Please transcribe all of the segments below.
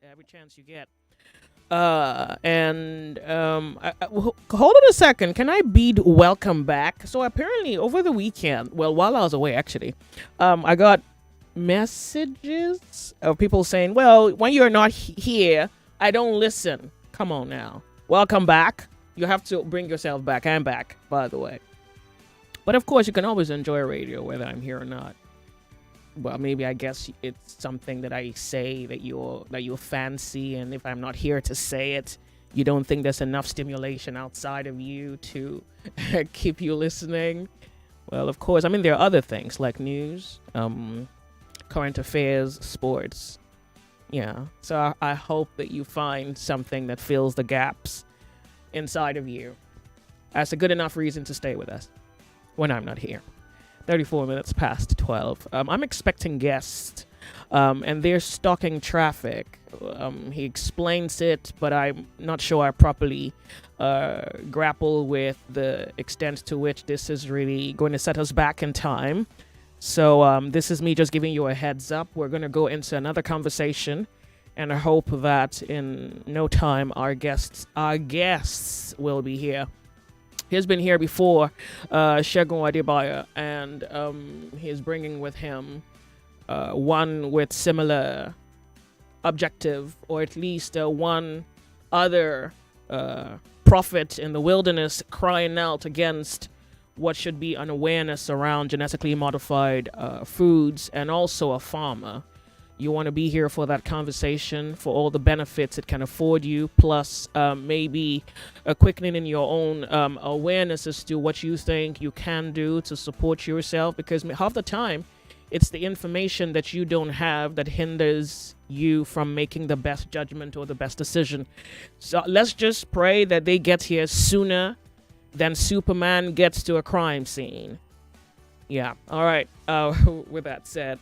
every chance you get. Hold on a second. Can I bead welcome back? So apparently over the weekend, well, while I was away, actually, I got messages of people saying, "Well, when you're not here, I don't listen." Come on now. Welcome back. You have to bring yourself back. I'm back, by the way. But of course, you can always enjoy radio whether I'm here or not. Well, maybe I guess it's something that I say that you'll fancy, and if I'm not here to say it, you don't think there's enough stimulation outside of you to keep you listening. Well, of course, I mean there are other things like news, current affairs, sports. Yeah, so I hope that you find something that fills the gaps inside of you. That's a good enough reason to stay with us when I'm not here. 34 minutes past 12. I'm expecting guests, and they're stalking traffic. He explains it, but I'm not sure I properly grapple with the extent to which this is really going to set us back in time. So this is me just giving you a heads up. We're going to go into another conversation, and I hope that in no time our guests will be here. He's been here before, Segun Adibaya, and he's bringing with him one with similar objective, or at least one other prophet in the wilderness crying out against what should be an awareness around genetically modified foods, and also a farmer. You want to be here for that conversation, for all the benefits it can afford you, plus maybe a quickening in your own awareness as to what you think you can do to support yourself, because half the time it's the information that you don't have that hinders you from making the best judgment or the best decision. So let's just pray that they get here sooner than Superman gets to a crime scene. Yeah, all right, with that said,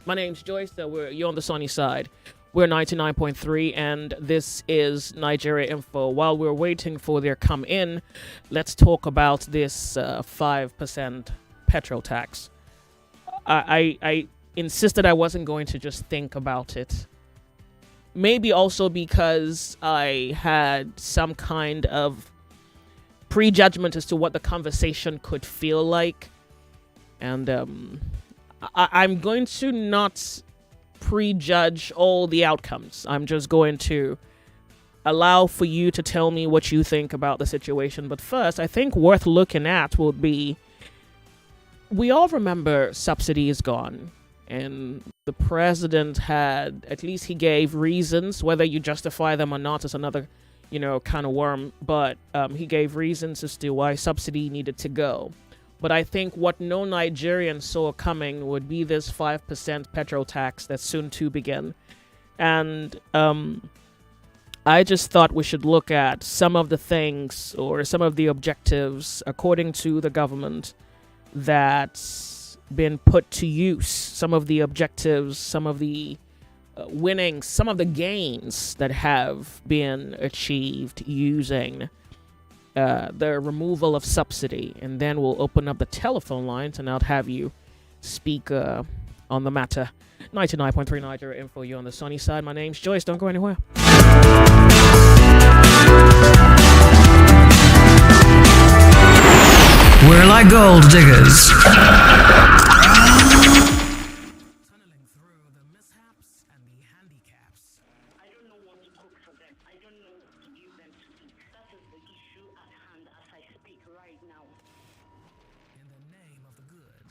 my name's Joyce. You're on the sunny side. We're 99.3, and this is Nigeria Info. While we're waiting for their come in, let's talk about this 5% petrol tax. I insisted I wasn't going to just think about it. Maybe also because I had some kind of prejudgment as to what the conversation could feel like. And I'm going to not prejudge all the outcomes. I'm just going to allow for you to tell me what you think about the situation. But first, I think worth looking at would be, we all remember subsidies gone. And the president had, at least he gave reasons, whether you justify them or not is another, kind of worm. But he gave reasons as to why subsidy needed to go. But I think what no Nigerian saw coming would be this 5% petrol tax that's soon to begin. And I just thought we should look at some of the things or some of the objectives, according to the government, that's been put to use. Some of the objectives, some of the winnings, some of the gains that have been achieved using the removal of subsidy, and then we'll open up the telephone lines and I'll have you speak on the matter. 99.3 Nigeria Info, you're on the sunny side. My name's Joyce. Don't go anywhere. We're like gold diggers. Tunneling through the mishaps and the handicaps. I don't know what to cook for them. I don't know what to give them to eat. That is the issue at hand as I speak right now. In the name of the good,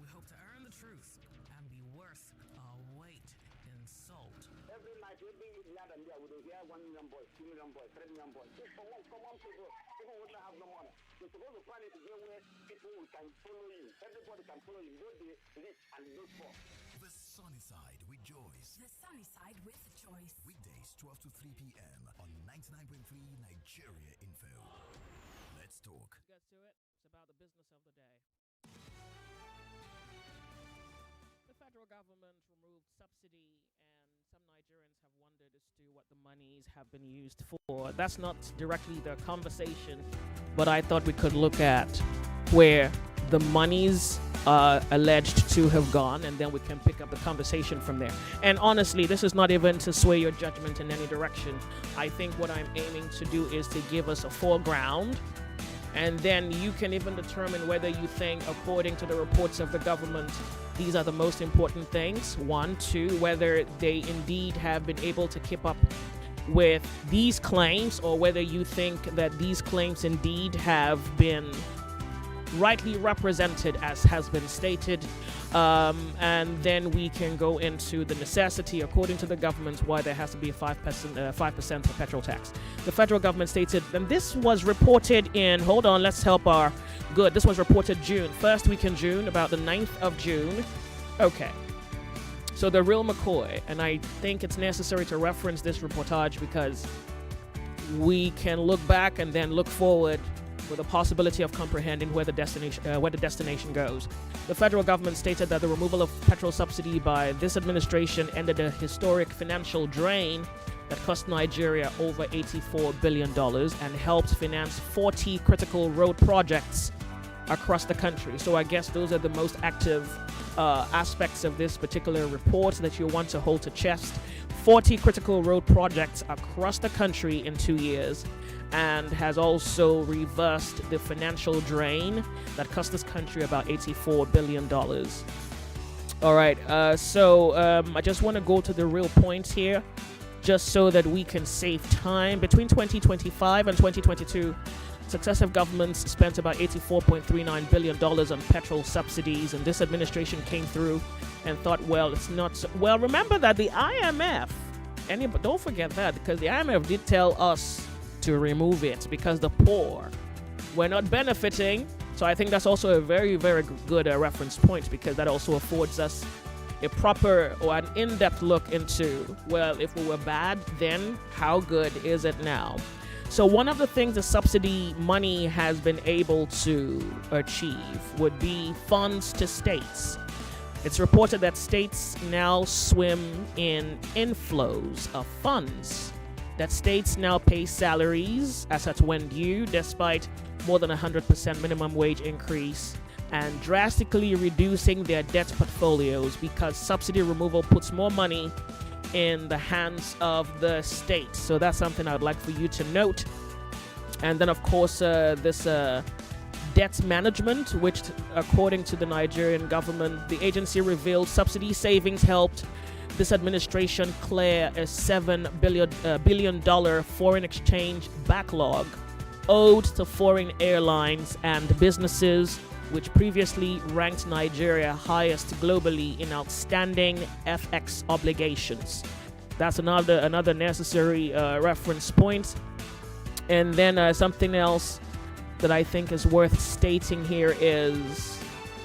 we hope to earn the truth and be worth our weight in salt. Every night, every night and day, we will hear 1 million boys, 2 million boys, 3 million boys. Just for one people, people wouldn't have no money. You're supposed to find it again where people can follow you. Everybody can follow you. Go the rich and look for. The Sunny Side with Joyce. The Sunny Side with Joyce. Weekdays 12 to 3 p.m. on 99.3 Nigeria Info. Let's talk. Get to it. It's about the business of the day. The federal government removed subsidy, and some Nigerians have wondered as to what the monies have been used for. That's not directly the conversation, but I thought we could look at where the monies alleged to have gone, and then we can pick up the conversation from there. And honestly, this is not even to sway your judgment in any direction. I think what I'm aiming to do is to give us a foreground, and then you can even determine whether you think, according to the reports of the government, these are the most important things. 1, 2, whether they indeed have been able to keep up with these claims, or whether you think that these claims indeed have been rightly represented as has been stated, and then we can go into the necessity, according to the government, why there has to be a 5% for petrol tax. The federal government stated, and this was reported in, hold on, let's help our good. This was reported June, first week in June, about the 9th of June. Okay. So the real McCoy, and I think it's necessary to reference this reportage because we can look back and then look forward with the possibility of comprehending where the destination goes. The federal government stated that the removal of petrol subsidy by this administration ended a historic financial drain that cost Nigeria over $84 billion and helped finance 40 critical road projects across the country. So I guess those are the most active aspects of this particular report that you want to hold to chest. 40 critical road projects across the country in 2 years, and has also reversed the financial drain that cost this country about $84 billion. All right, so I just want to go to the real points here, just so that we can save time. Between 2025 and 2022, successive governments spent about $84.39 billion on petrol subsidies, and this administration came through and thought, well, it's not so. Well, remember that the IMF, don't forget that, because the IMF did tell us to remove it because the poor were not benefiting. So I think that's also a very, very good reference point, because that also affords us a proper or an in-depth look into, well, if we were bad, then how good is it now? So one of the things the subsidy money has been able to achieve would be funds to states. It's reported that states now swim in inflows of funds, that states now pay salaries as at when due, despite more than 100% minimum wage increase, and drastically reducing their debt portfolios because subsidy removal puts more money in the hands of the state. So that's something I'd like for you to note. And then, of course, this debt management, which, according to the Nigerian government, the agency revealed subsidy savings helped this administration clear a $7 billion foreign exchange backlog owed to foreign airlines and businesses, which previously ranked Nigeria highest globally in outstanding FX obligations. That's another necessary reference point. And then something else that I think is worth stating here is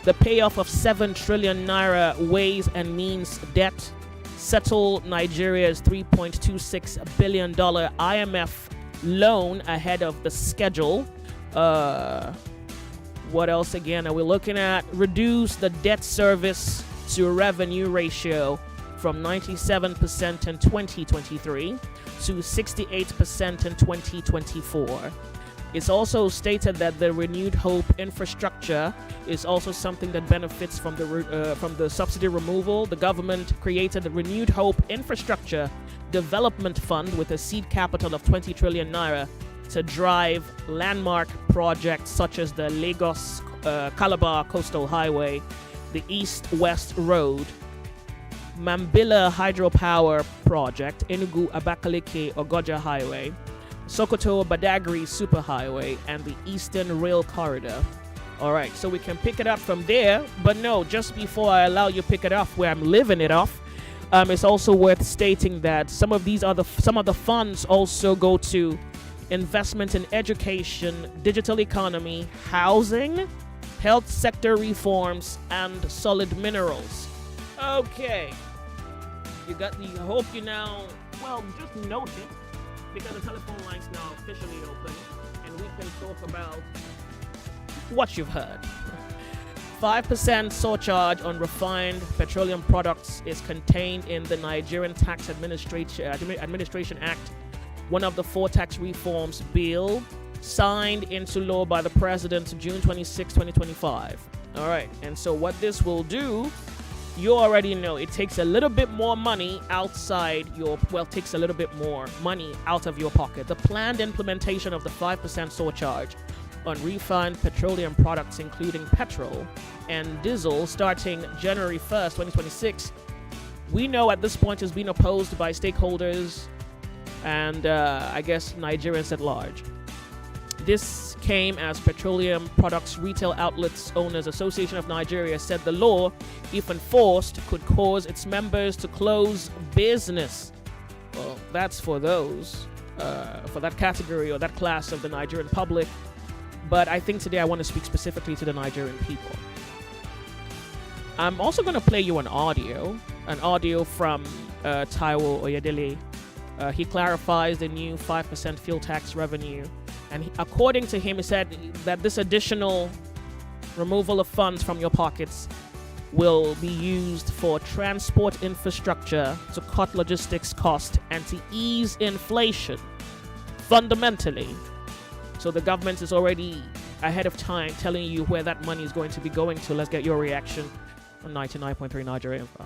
the payoff of 7 trillion naira Ways and Means debt settled Nigeria's $3.26 billion IMF loan ahead of the schedule. What else again are we looking at? Reduce the debt service to revenue ratio from 97% in 2023 to 68% in 2024. It's also stated that the Renewed Hope infrastructure is also something that benefits from the subsidy removal. The government created the Renewed Hope Infrastructure Development Fund with a seed capital of 20 trillion naira to drive landmark projects such as the Lagos Calabar Coastal Highway, the East-West Road, Mambila Hydropower Project, Enugu Abakaliki Ogoja Highway, Sokoto Badagry Superhighway, and the Eastern Rail Corridor. All right, so we can pick it up from there. But no, just before I allow you to pick it off where I'm living it off, it's also worth stating that some of the funds also go to investment in education, digital economy, housing, health sector reforms, and solid minerals. Okay, I hope you now, well, just note it, because the telephone line's now officially open, and we can talk about what you've heard. 5% surcharge on refined petroleum products is contained in the Nigerian Tax Administration Act, one of the 4 tax reforms bill signed into law by the President June 26, 2025. All right. And so what this will do, you already know it takes a little bit more money takes a little bit more money out of your pocket. The planned implementation of the 5% surcharge on refined petroleum products, including petrol and diesel, starting January 1st, 2026, we know at this point is being opposed by stakeholders and I guess Nigerians at large. This came as Petroleum Products Retail Outlets Owners Association of Nigeria said the law, if enforced, could cause its members to close business. Well, that's for those, for that category or that class of the Nigerian public. But I think today I want to speak specifically to the Nigerian people. I'm also going to play you an audio from Taiwo Oyedele. He clarifies the new 5% fuel tax revenue. And according to him, he said that this additional removal of funds from your pockets will be used for transport infrastructure to cut logistics costs and to ease inflation fundamentally. So the government is already ahead of time telling you where that money is going to be going to. Let's get your reaction on 99.3 Nigeria Info.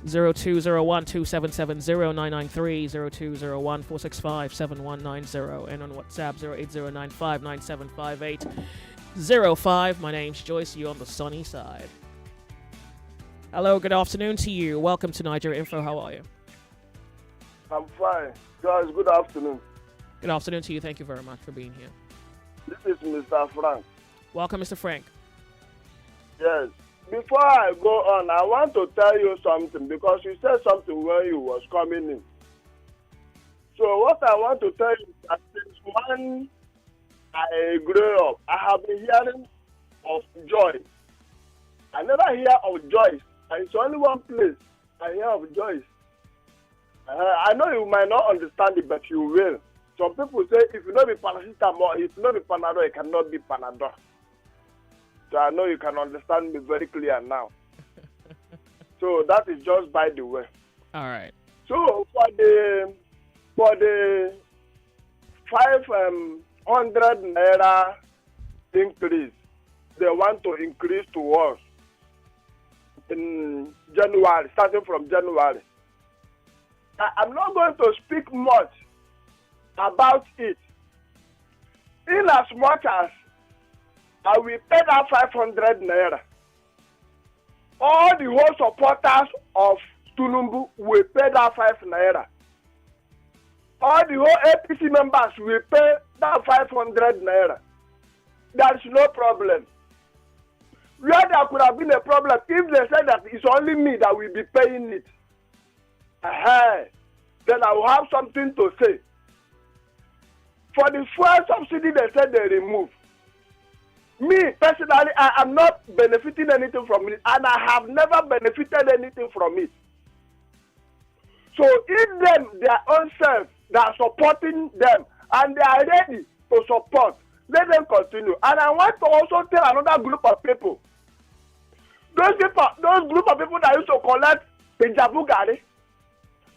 0201-2770-993, 0201-465-7190, and on WhatsApp 08095975805. My name's Joyce, you on the sunny side. Hello, good afternoon to you. Welcome to Nigeria Info. How are you? I'm fine. Guys, good afternoon. Good afternoon to you. Thank you very much for being here. This is Mr. Frank. Welcome, Mr. Frank. Yes. Before I go on, I want to tell you something because you said something when you was coming in. So what I want to tell you is that since when I grew up, I have been hearing of Joyce. I never hear of Joyce. And it's only one place I hear of Joyce. I know you might not understand it, but you will. Some people say if you don't be paracetamol, if you don't be Panadol, it cannot be Panadol. So I know you can understand me very clear now. So that is just by the way. All right. So for the 500 naira increase, they want to increase to us in January, starting from January. I'm not going to speak much about it. In as much as we pay that 500 naira, all the whole supporters of Tulumbu will pay that 5 naira. All the whole APC members will pay that 500 naira. There is no problem. Where there could have been a problem if they said that it's only me that will be paying it. Then I will have something to say. For the fuel subsidy they said they remove. Me, personally, I am not benefiting anything from it, and I have never benefited anything from it. So if them, their own self, they are supporting them, and they are ready to support, let them continue. And I want to also tell another group of people, those group of people that used to collect Pinjabu Gari,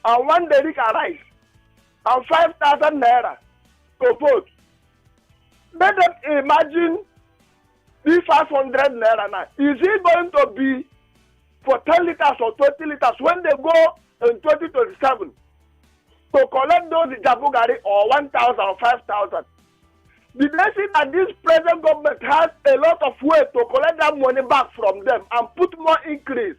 and 1 derrick rice, and 5,000 naira to vote. Let them imagine this 500 naira now. Is it going to be for 10 liters or 20 liters when they go in 2027 to collect those Jabugari or 1,000 or 5,000? The blessing that this present government has a lot of way to collect that money back from them and put more increase.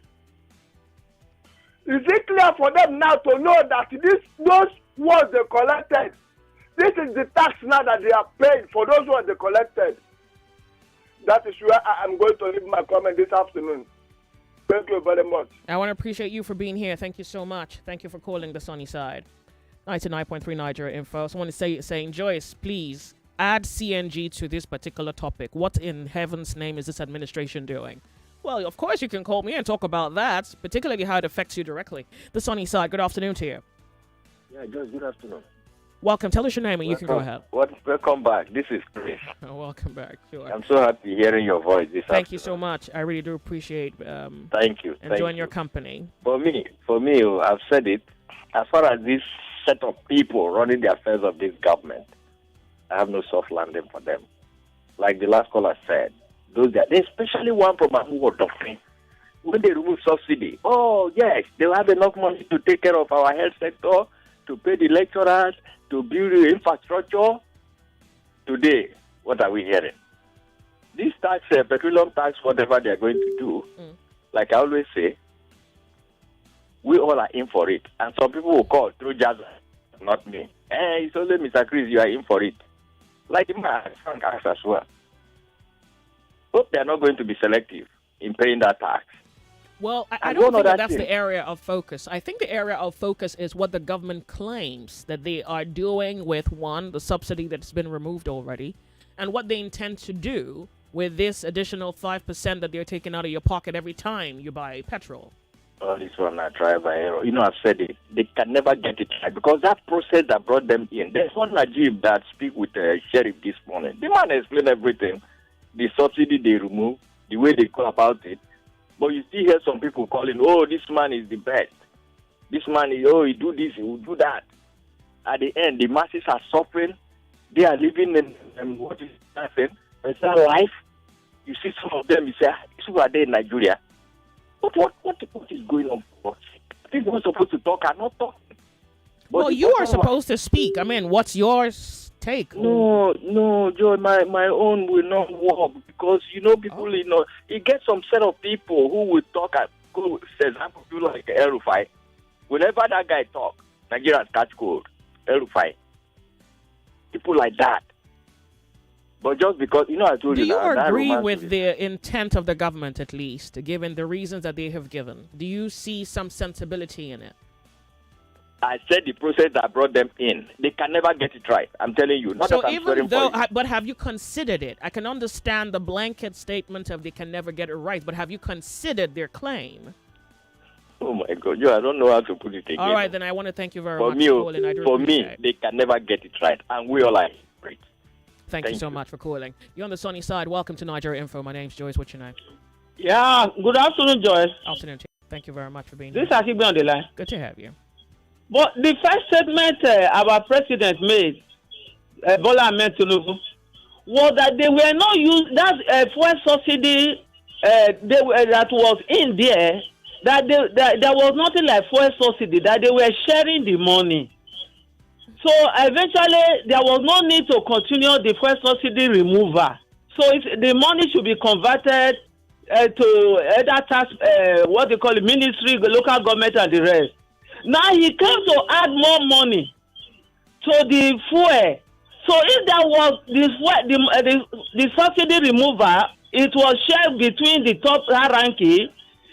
Is it clear for them now to know that those ones they collected, this is the tax now that they are paying for those ones they collected? That is where I am going to leave my comment this afternoon. Thank you very much. I want to appreciate you for being here. Thank you so much. Thank you for calling the sunny side. 99.3 Nigeria Info. So I want to saying, Joyce, please add CNG to this particular topic. What in heaven's name is this administration doing? Well, of course you can call me and talk about that, particularly how it affects you directly. The sunny side, good afternoon to you. Yeah, Joyce, good afternoon. Welcome. Tell us your name and you can go ahead. Welcome back. This is Chris. Welcome back. Sure. I'm so happy hearing your voice this afternoon. Thank you so much. I really do appreciate Thank you. enjoying your company. For me, I've said it. As far as this set of people running the affairs of this government, I have no soft landing for them. like the last caller said, those that, especially one from Amuwo Doctrine, when they remove subsidy, oh yes, they'll have enough money to take care of our health sector, to pay the lecturers, to build the infrastructure. Today, what are we hearing? This tax, petroleum tax, whatever they're going to do, like I always say, we all are in for it. And some people will call through jazz, not me. It's only Mr. Chris, you are in for it. Like my son asked as well. Hope they're not going to be selective in paying that tax. Well, I don't think that's the area of focus. I think the area of focus is what the government claims that they are doing with, one, the subsidy that's been removed already, and what they intend to do with this additional 5% that they're taking out of your pocket every time you buy petrol. Oh, this one I try by error. You know, I've said it. They can never get it right because that process that brought them in. There's one Najib that speak with the sheriff this morning. The man explained everything. The subsidy they remove, the way they go about it. But you still hear some people calling, oh, this man is the best. This man is, oh, he do this, he will do that. At the end, the masses are suffering. They are living in what is happening? It's not life. You see some of them, you say, who are they in Nigeria? But what is going on? People are supposed to talk are not talking. Well, you are supposed to speak. I mean, what's your take? No, Joe, my own will not work because, you know, people, you know, you get some set of people who will talk, for example, people like El-Rufai. Whenever that guy talk, Nigerians catch cold. El-Rufai. People like that. But just because, you know, I told you. Do you agree with the intent of the government, at least, given the reasons that they have given? Do you see some sensibility in it? I said the process that brought them in, they can never get it right. I'm telling you. Not so that I'm even though, but have you considered it? I can understand the blanket statement of they can never get it right, but have you considered their claim? Oh my God, I don't know how to put it again. All right, then I want to thank you very much for calling. For me, they can never get it right, and we all are great. Thank you so much for calling. You're on the sunny side. Welcome to Nigeria Info. My name's Joyce. What's your name? Yeah, good afternoon, Joyce. Afternoon. Thank you very much for being here. This is Akibe on the line. Good to have you. But the first statement our president made, Bola Ahmed Tinubu, was that they were not using that fuel subsidy that was in there, that there was nothing like fuel subsidy, that they were sharing the money. So eventually, there was no need to continue the fuel subsidy removal. So the money should be converted to other tax, what they call it, ministry, the local government, and the rest. Now he came to add more money to the fuel. So if that was the subsidy remover, it was shared between the top ranking,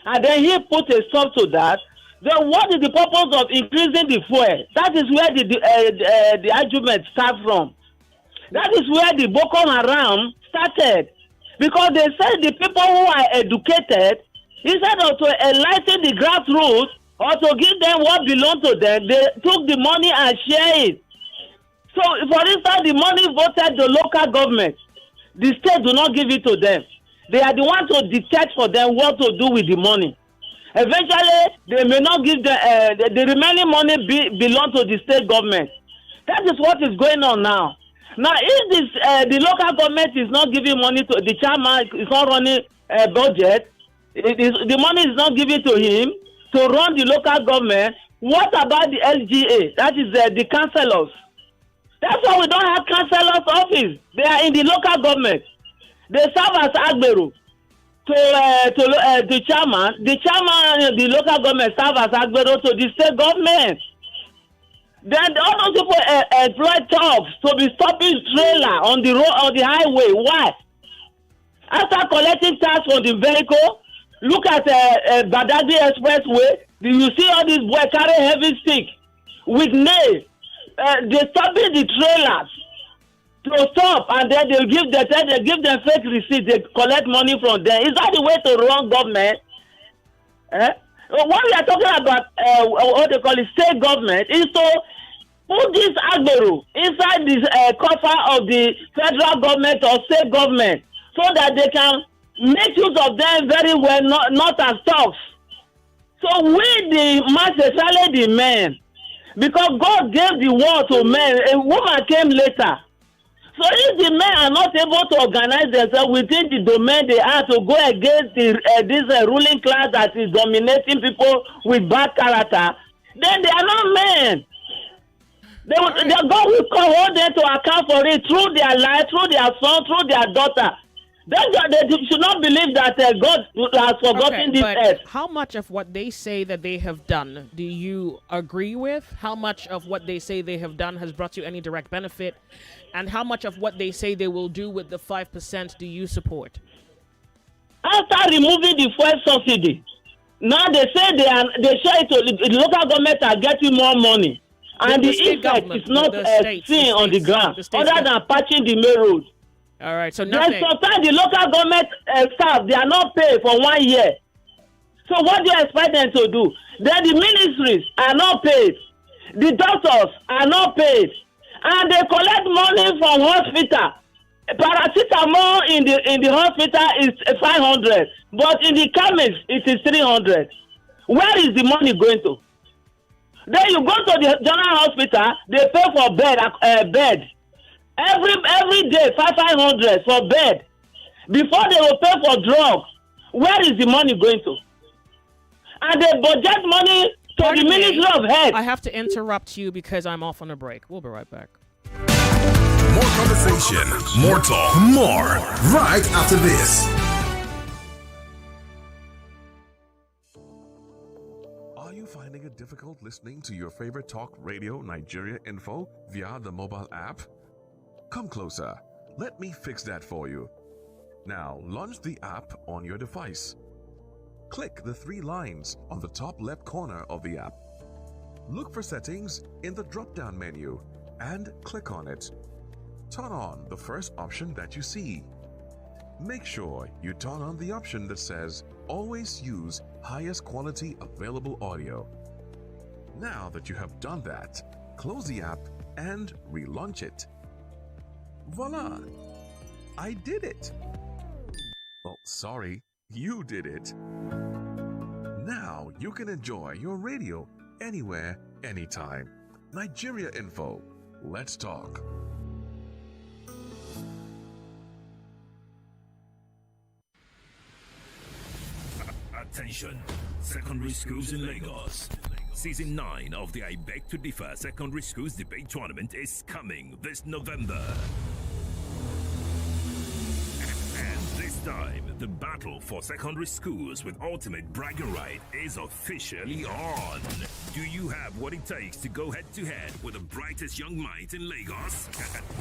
and then he put a stop to that. Then what is the purpose of increasing the fuel? That is where the argument starts from. That is where the Boko Haram started. Because they said the people who are educated, instead of to enlighten the grassroots or to give them what belongs to them, they took the money and share it. So, for instance, the money voted the local government. The state do not give it to them. They are the ones to dictate for them what to do with the money. Eventually, they may not give the remaining money belong to the state government. That is what is going on now. Now, if the local government is not giving money to the chairman, is not running a budget, the money is not given to him to run the local government, what about the LGA? That is the councillors. That's why we don't have councillors' office. They are in the local government. They serve as Agbero to the chairman. The chairman, the local government serve as Agbero to the state government. Then all those people employ thugs to be stopping trailer on the road, on the highway. Why? After collecting tax from the vehicle, look at Badagry Expressway. You see all these boys carry heavy stick with nails. They stopping the trailers to stop, and then they give them fake receipts. They collect money from them. Is that the way to run government? What we are talking about, what they call it, state government, is to put this Agbero inside this coffer of the federal government or state government, so that they can make use of them very well, not as thugs. So we, the masses, especially the men, because God gave the word to men, a woman came later. So if the men are not able to organize themselves within the domain they are to go against this ruling class that is dominating people with bad character, then they are not men. Their God will hold them to account for it through their life, through their son, through their daughter. They should not believe that God has forgotten this earth. How much of what they say that they have done do you agree with? How much of what they say they have done has brought you any direct benefit? And how much of what they say they will do with the 5% do you support? After removing the fuel subsidy, now they say they share it to the local government are getting more money. And the effect is not seen on the ground, other than patching the main road. All right, so nothing. Then sometimes the local government staff, they are not paid for 1 year. So what do you expect them to do? Then the ministries are not paid. The doctors are not paid. And they collect money from hospital. Paracetamol in the hospital is 500, but in the chemist it is 300. Where is the money going to? Then you go to the general hospital, they pay for bed. Every day 500 for bed. Before they will pay for drugs. Where is the money going to? And they budget money to the Ministry of Health. I have to interrupt you because I'm off on a break. We'll be right back. More conversation, more talk, more right after this. Are you finding it difficult listening to your favorite talk radio Nigeria info via the mobile app? Come closer. Let me fix that for you. Now, launch the app on your device. Click the 3 lines on the top left corner of the app. Look for settings in the drop-down menu and click on it. Turn on the first option that you see. Make sure you turn on the option that says always use highest quality available audio. Now that you have done that, close the app and relaunch it. Voila! I did it! Oh, sorry, you did it. Now you can enjoy your radio anywhere, anytime. Nigeria Info. Let's talk. Attention, secondary schools in Lagos. Season 9 of the I Beg to Differ Secondary Schools Debate Tournament is coming this November. And this time, the battle for secondary schools with ultimate bragging right is officially on. Do you have what it takes to go head-to-head with the brightest young minds in Lagos?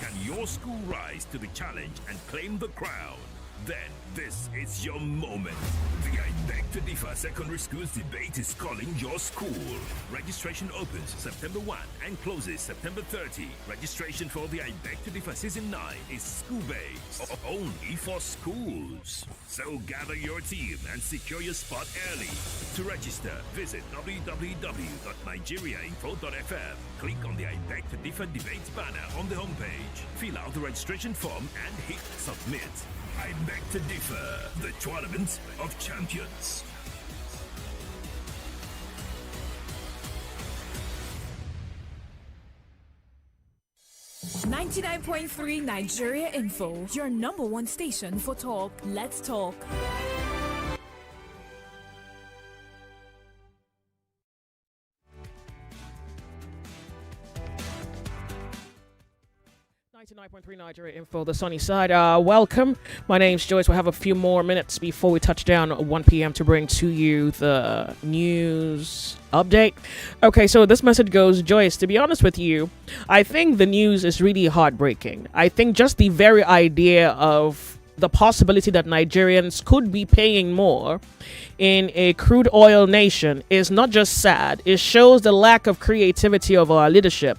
Can your school rise to the challenge and claim the crown? Then this is your moment. The I Beg to Differ Secondary Schools Debate is calling your school. Registration opens September 1 and closes September 30. Registration for the I Beg to Differ Season 9 is school-based, only for schools. So gather your team and secure your spot early. To register, visit www.nigeriainfo.fm. Click on the I Beg to Differ Debates banner on the homepage. Fill out the registration form and hit submit. I Beg to Differ, the Tournament of Champions. .3 Nigeria Info, your number one station for talk. Let's talk. 99.3 Nigeria Info, the sunny side. Welcome. My name's Joyce. We'll have a few more minutes before we touch down at 1 p.m. to bring to you the news update. Okay, so this message goes, Joyce, to be honest with you, I think the news is really heartbreaking. I think just the very idea of the possibility that Nigerians could be paying more in a crude oil nation is not just sad, it shows the lack of creativity of our leadership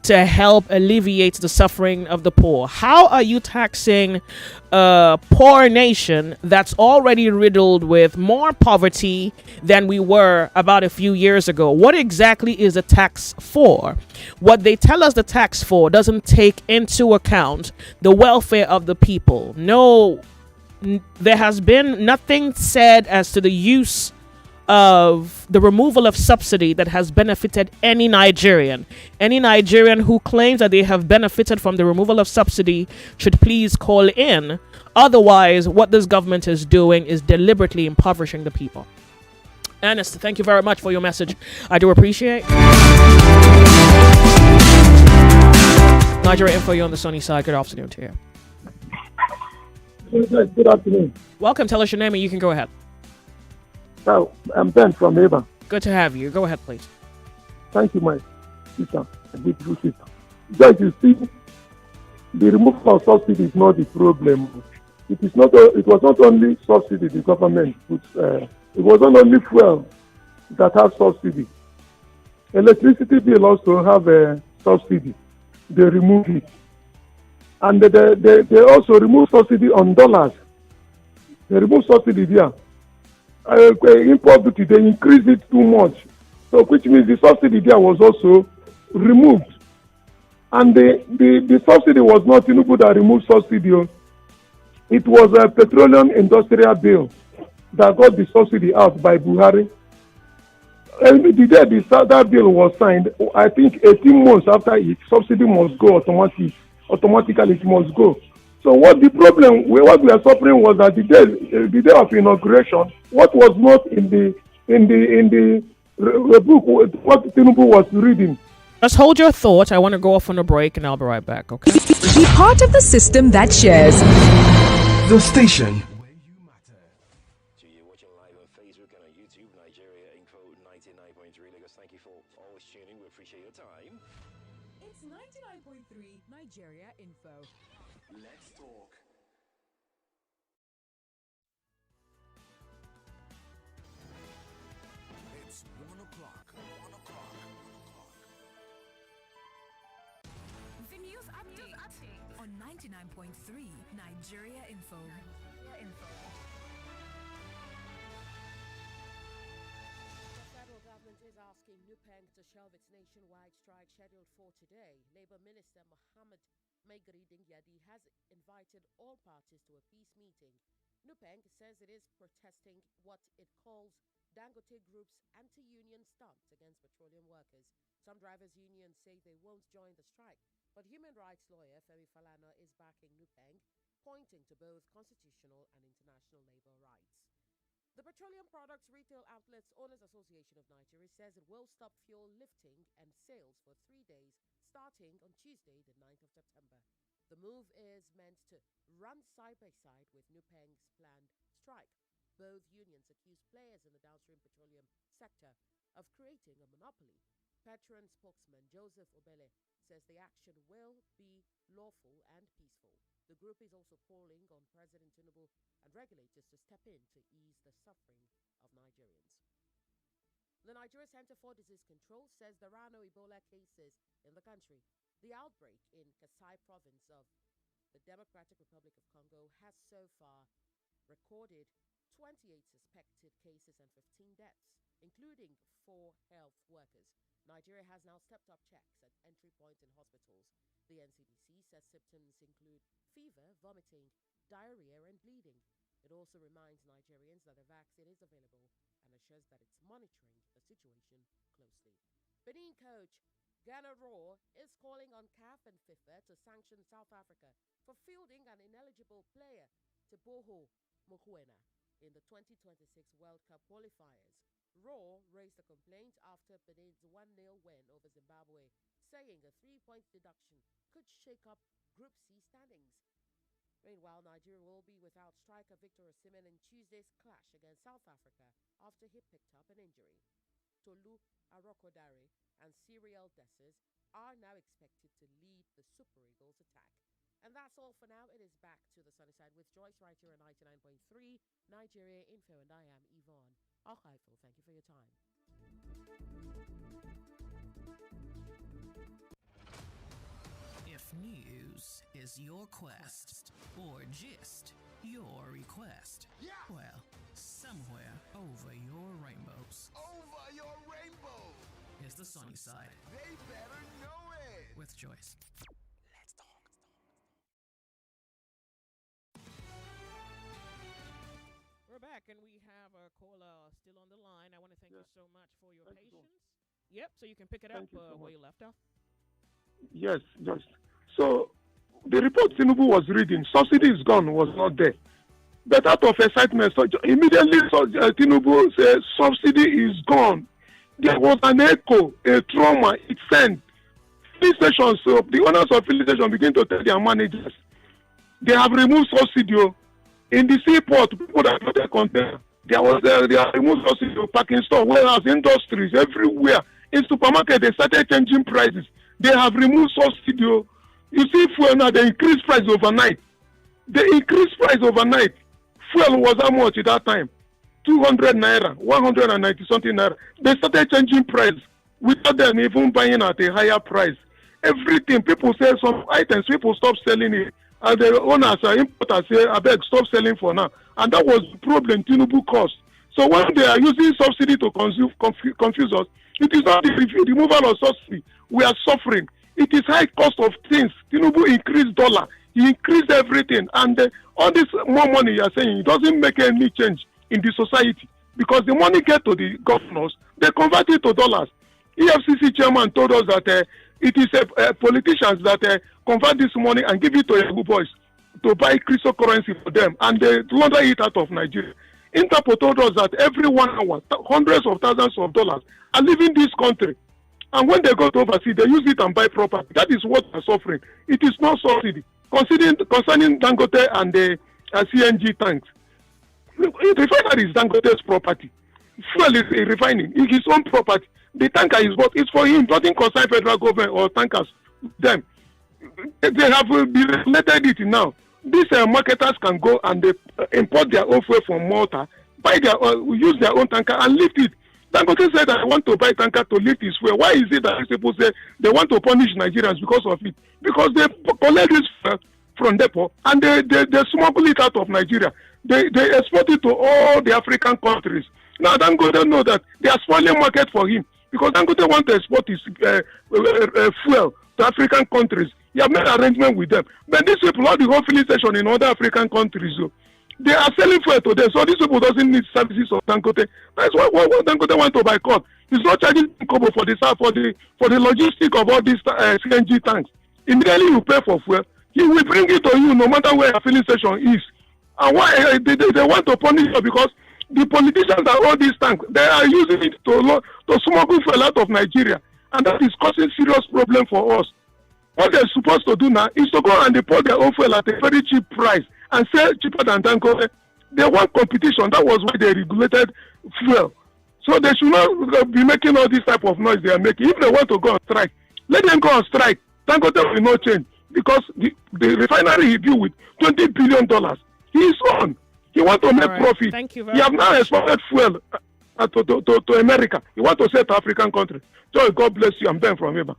to help alleviate the suffering of the poor. How are you taxing a poor nation that's already riddled with more poverty than we were about a few years ago? What exactly is the tax for? What they tell us the tax for doesn't take into account the welfare of the people. No, there has been nothing said as to the use of the removal of subsidy that has benefited any Nigerian. Any Nigerian who claims that they have benefited from the removal of subsidy should please call in. Otherwise, what this government is doing is deliberately impoverishing the people. Ernest, thank you very much for your message. I do appreciate. Nigeria Info, you're on the sunny side. Good afternoon to you. Good afternoon. Welcome. Tell us your name and you can go ahead. Now, I'm Ben from Ava. Good to have you. Go ahead, please. Thank you, my sister, a beautiful sister. Just you see, the removal of subsidy is not the problem. It is not. It was not only subsidy the government puts. It was not only fuel that has subsidy. Electricity bill also have a subsidy. They remove it, and they also remove subsidy on dollars. They remove subsidy there. Import duty, they increase it too much, so which means the subsidy there was also removed, and the subsidy was not Tinubu that removed subsidy. It was a petroleum industrial bill that got the subsidy out by Buhari. And the day that bill was signed, I think 18 months after it, subsidy must go automatically. It must go. So what the problem, what we are suffering was that the day of inauguration, what was not in the book, what Tinubu was reading. Just hold your thought. I want to go off on a break and I'll be right back, okay? Be part of the system that shares. The station. You're watching live on Facebook and on YouTube, Nigeria Info 99.3 Lagos. Thank you for always tuning. We appreciate your time. It's 99.3 Nigeria Info. Let's talk. It's 1 o'clock. 1 o'clock. The news update on 99.3 Nigeria Info. The federal government is asking NUPENG to shelve its nationwide strike scheduled for today. Labor Minister Mohammed Maigari Dingyadi has invited all parties to a peace meeting. NUPENG says it is protesting what it calls Dangote Group's anti-union stance against petroleum workers. Some drivers' unions say they won't join the strike, but human rights lawyer Femi Falana is backing NUPENG, pointing to both constitutional and international labor rights. The Petroleum Products Retail Outlets Owners Association of Nigeria says it will stop fuel lifting and sales for 3 days starting on Tuesday, the 9th of September. The move is meant to run side by side with NUPENG's planned strike. Both unions accuse players in the downstream petroleum sector of creating a monopoly. Petron spokesman Joseph Obele says the action will be lawful and peaceful. The group is also calling on President Tinubu and regulators to step in to ease the suffering of Nigerians. The Nigeria Center for Disease Control says there are no Ebola cases in the country. The outbreak in Kasai province of the Democratic Republic of Congo has so far recorded 28 suspected cases and 15 deaths, including 4 health workers. Nigeria has now stepped up checks at entry points in hospitals. The NCDC says symptoms include fever, vomiting, diarrhea, and bleeding. It also reminds Nigerians that the vaccine is available and assures that it's monitoring the situation closely. Benin coach Ghana Raw is calling on CAF and FIFA to sanction South Africa for fielding an ineligible player to Boho Mokoena in the 2026 World Cup qualifiers. Raw raised a complaint after Benin's 1-0 win over Zimbabwe, saying a 3-point deduction could shake up Group C standings. Meanwhile, Nigeria will be without striker Victor Osimhen in Tuesday's clash against South Africa after he picked up an injury. Tolu Arokodare and Cyril Dessers are now expected to lead the Super Eagles attack. And that's all for now. It is back to the sunny side with Joyce right here on 99.3 Nigeria Info, and I am Yvonne Archival. Thank you for your time. If news is your quest, or gist your request, well, somewhere over your rainbows. Over your rainbow. Is the sunny side. They better know it. With Joyce. Let's talk. We're back. back, and we have a caller still on the line. I want to thank you so much for your patience. Yep, so you can pick it up where you left off. Yes, just so the report Tinubu was reading, subsidy is gone, was not there. But out of excitement, so immediately Tinubu said subsidy is gone. There was an echo, a trauma it sent. Filling stations, so the owners of filling stations begin to tell their managers, they have removed subsidy. In the seaport, people that got their container, they have removed subsidy, parking store, warehouse, industries, everywhere. In supermarket, they started changing prices. They have removed subsidy. You see, fuel now, they increased price overnight. They increased price overnight. Fuel was how much at that time? 200 naira, 190 something naira. They started changing price without them even buying at a higher price. Everything, people say some items, people stop selling it. And the owners, importers say, I beg, stop selling for now. And that was the problem Tinubu caused. So when they are using subsidy to confuse us, it is not the removal of subsidy. We are suffering. It is high cost of things. Tinubu increased dollar. He increased everything. And all this more money you are saying, it doesn't make any change in the society. Because the money get to the governors, they convert it to dollars. EFCC chairman told us that it is politicians that convert this money and give it to Yahoo boys to buy cryptocurrency for them. And they launder it out of Nigeria. Interpol told us that every 1 hour, hundreds of thousands of dollars are leaving this country. And when they go to overseas, they use it and buy property. That is what we are suffering. It is not subsidy. Concerning Dangote and the CNG tanks, refinery is Dangote's property. Fuel is refining. It's his own property. The tanker is what? It's for him. Nothing concern federal government or tankers. Them. They have regulated it now. These marketers can go and they import their own fuel from Malta, buy their use their own tanker and lift it. Dangote said, I want to buy tanker to lift his fuel. Why is it that people say they want to punish Nigerians because of it? Because they collect this fuel from depot and they smuggle it out of Nigeria. They export it to all the African countries. Now Dangote know that they are spoiling market for him because Dangote want to export his fuel to African countries. He have made arrangement with them. But these people, all the whole filling station in other African countries, they are selling fuel to them. So these people doesn't need services of Dangote. That's why Dangote want to boycott. He's not charging Kobo for the logistic of all these CNG tanks. Immediately you pay for fuel, he will bring it to you no matter where your filling station is. And why they want to punish you because the politicians that own these tanks, they are using it to smuggle fuel out of Nigeria. And that is causing serious problem for us. What they're supposed to do now is to go and import their own fuel at a very cheap price and sell cheaper than Dangote. They want competition. That was why they regulated fuel. So they should not be making all this type of noise they are making. If they want to go on strike, let them go on strike. Dangote will not change because the refinery he built with $20 billion. He is on. He wants to make profit. Thank you very much. He have now much. exported fuel to America. He wants to sell to African countries. Joy, God bless you. I'm Ben from Eba.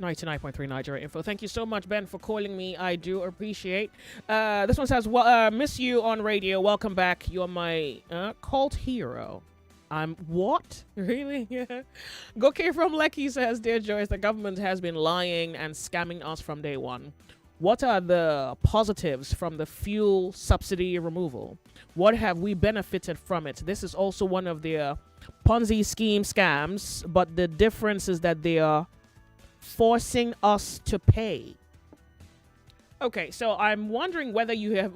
99.3 Nigeria Info. Thank you so much, Ben, for calling me. I do appreciate. This one says, miss you on radio. Welcome back. You're my cult hero. I'm what? Really? Yeah. Goke from Lekki says, Dear Joyce, the government has been lying and scamming us from day one. What are the positives from the fuel subsidy removal? What have we benefited from it? This is also one of their Ponzi scheme scams, but the difference is that they are forcing us to pay. Okay, so I'm wondering whether you have...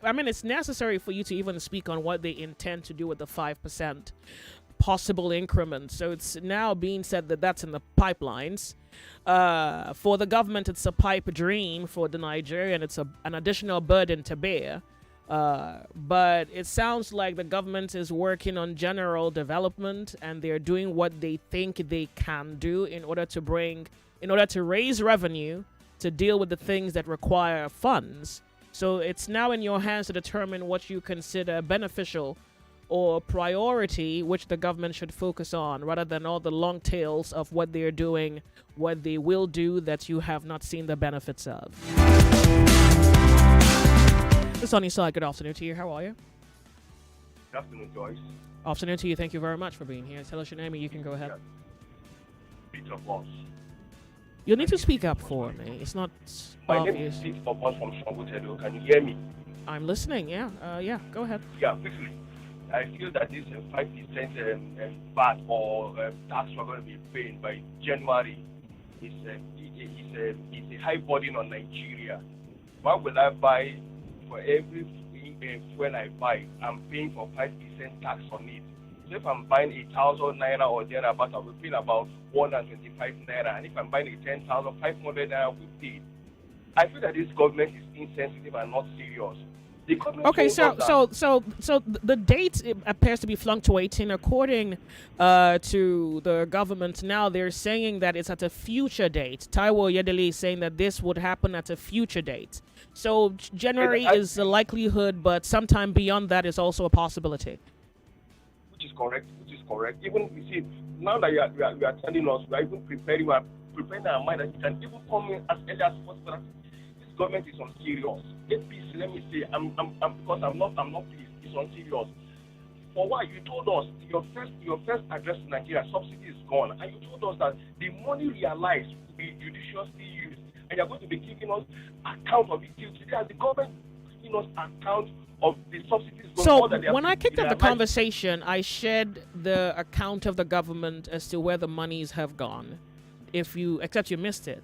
I mean, it's necessary for you to even speak on what they intend to do with the 5% possible increment. So it's now being said that that's in the pipelines. For the government, it's a pipe dream. For the Nigerian, it's an additional burden to bear. But it sounds like the government is working on general development and they're doing what they think they can do in order to raise revenue to deal with the things that require funds. So it's now in your hands to determine what you consider beneficial or priority, which the government should focus on, rather than all the long tails of what they're doing, what they will do that you have not seen the benefits of. The Sunny Side, good afternoon to you. How are you? Good afternoon, Joyce. Afternoon to you. Thank you very much for being here. Tell us your name and you can go ahead. Peter Boss. You'll need to speak up for me. It's not My name obvious. is Peter Boss from Shongutedo. Can you hear me? I'm listening. Yeah. Yeah. Go ahead. Yeah, quickly. I feel that this 5% VAT or tax we're going to be paying by January is a high burden on Nigeria. Why will I buy for every fuel I buy? I'm paying for 5% tax on it. So if I'm buying 1,000 naira or thereabout, I'll be paying about 125 naira. And if I'm buying a 10,500 naira, I'll be paid. I feel that this government is insensitive and not serious. The government Okay, told us so the date appears to be fluctuating according to the government. Now they're saying that it's at a future date. Taiwo Yedele is saying that this would happen at a future date. So January is a likelihood, but sometime beyond that is also a possibility. which is correct. Even you see, now that you are telling us, we are even preparing our mind that you can even come in as early as possible. This government is on serious. APC, let me say, I'm because I'm not pleased. It's on serious. For why you told us your first address to Nigeria, subsidy is gone, and you told us that the money realized will be judiciously used, and you're going to be giving us account of it. Today, as the government giving us account of the subsidies. So when I kicked off the conversation, I shared the account of the government as to where the monies have gone. Except you missed it.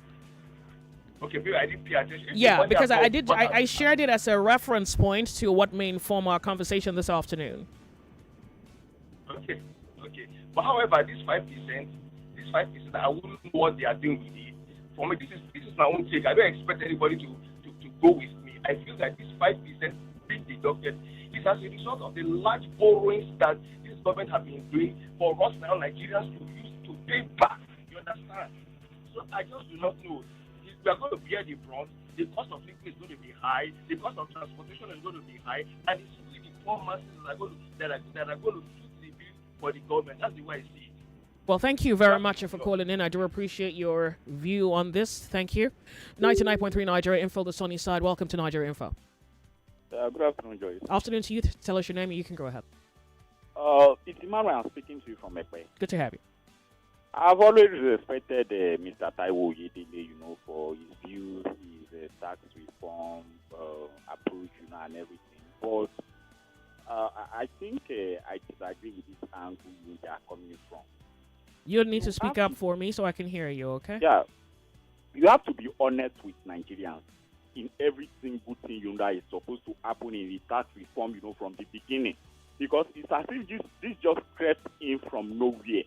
Okay, maybe I didn't pay attention. Yeah, because I shared it as a reference point to what may inform our conversation this afternoon. Okay. But however, this 5%, I wouldn't know what they are doing with it. For me, this is my own take. I don't expect anybody to go with me. I feel that this 5% being deducted is as a result of the large borrowings that this government has been doing for us now Nigerians to use to pay back. You understand? So I just do not know. We are going to bear the brunt. The cost of liquid is going to be high. The cost of transportation is going to be high, and it's only the poor masses that are going to foot the bill for the government. That's the way I see it. Well, thank you very much for calling in. I do appreciate your view on this. Thank you. 99.3 Nigeria Info, the sunny side. Welcome to Nigeria Info. Good afternoon, Joyce. Afternoon to you. Tell us your name and you can go ahead. It's Emmanuel. I'm speaking to you from Ekpe. Good to have you. I've always respected Mr. Taiwo Yedele, for his views, his tax reform approach, and everything. But I think I disagree with this angle they are coming from. You need to speak up for me so I can hear you, okay? Yeah. You have to be honest with Nigerians in every single thing that is supposed to happen in the tax reform, from the beginning. Because it's as if this just crept in from nowhere.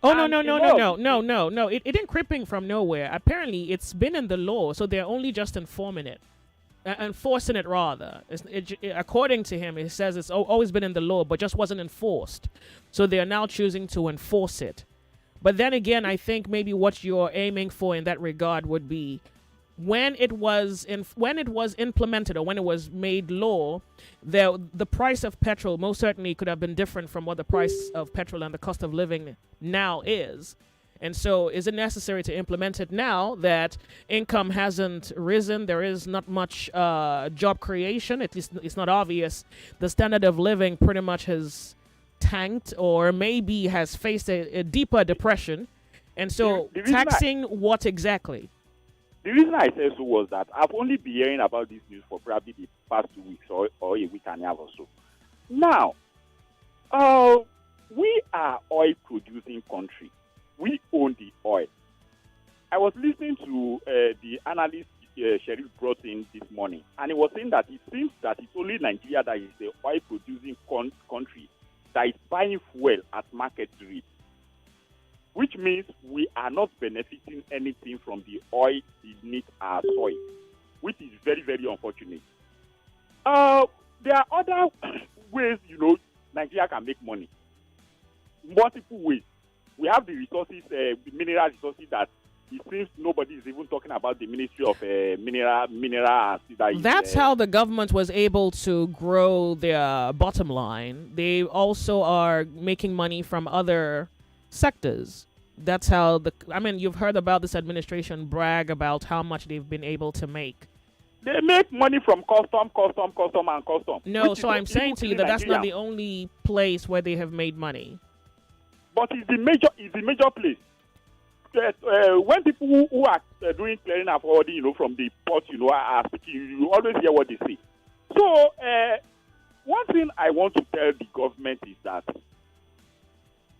Oh, no. It didn't creep in from nowhere. Apparently, it's been in the law, so they're only just enforcing it, rather. According to him, he says it's always been in the law, but just wasn't enforced. So they are now choosing to enforce it. But then again, I think maybe what you're aiming for in that regard would be when it was implemented or when it was made law, the price of petrol most certainly could have been different from what the price of petrol and the cost of living now is. And so is it necessary to implement it now that income hasn't risen? There is not much job creation. At least it's not obvious. The standard of living pretty much has tanked or maybe has faced a deeper depression. And so taxing what exactly? The reason I say so was that I've only been hearing about this news for probably the past 2 weeks or a week and a half or so. Now, we are oil-producing country. We own the oil. I was listening to the analyst Sheriff brought in this morning, and he was saying that it seems that it's only Nigeria that is the oil-producing country that is buying fuel at market rate, which means we are not benefiting anything from the oil beneath our soil, which is very, very unfortunate. There are other ways, Nigeria can make money. Multiple ways. We have the resources, the mineral resources that it seems nobody is even talking about the Ministry of Mineral. That's how the government was able to grow their bottom line. They also are making money from other sectors. That's how you've heard about this administration brag about how much they've been able to make. They make money from custom. No, so I'm saying to you that that's not the only place where they have made money. But it's the major place. When people who are doing clearing and forwarding, from the port, are speaking, you always hear what they say. So one thing I want to tell the government is that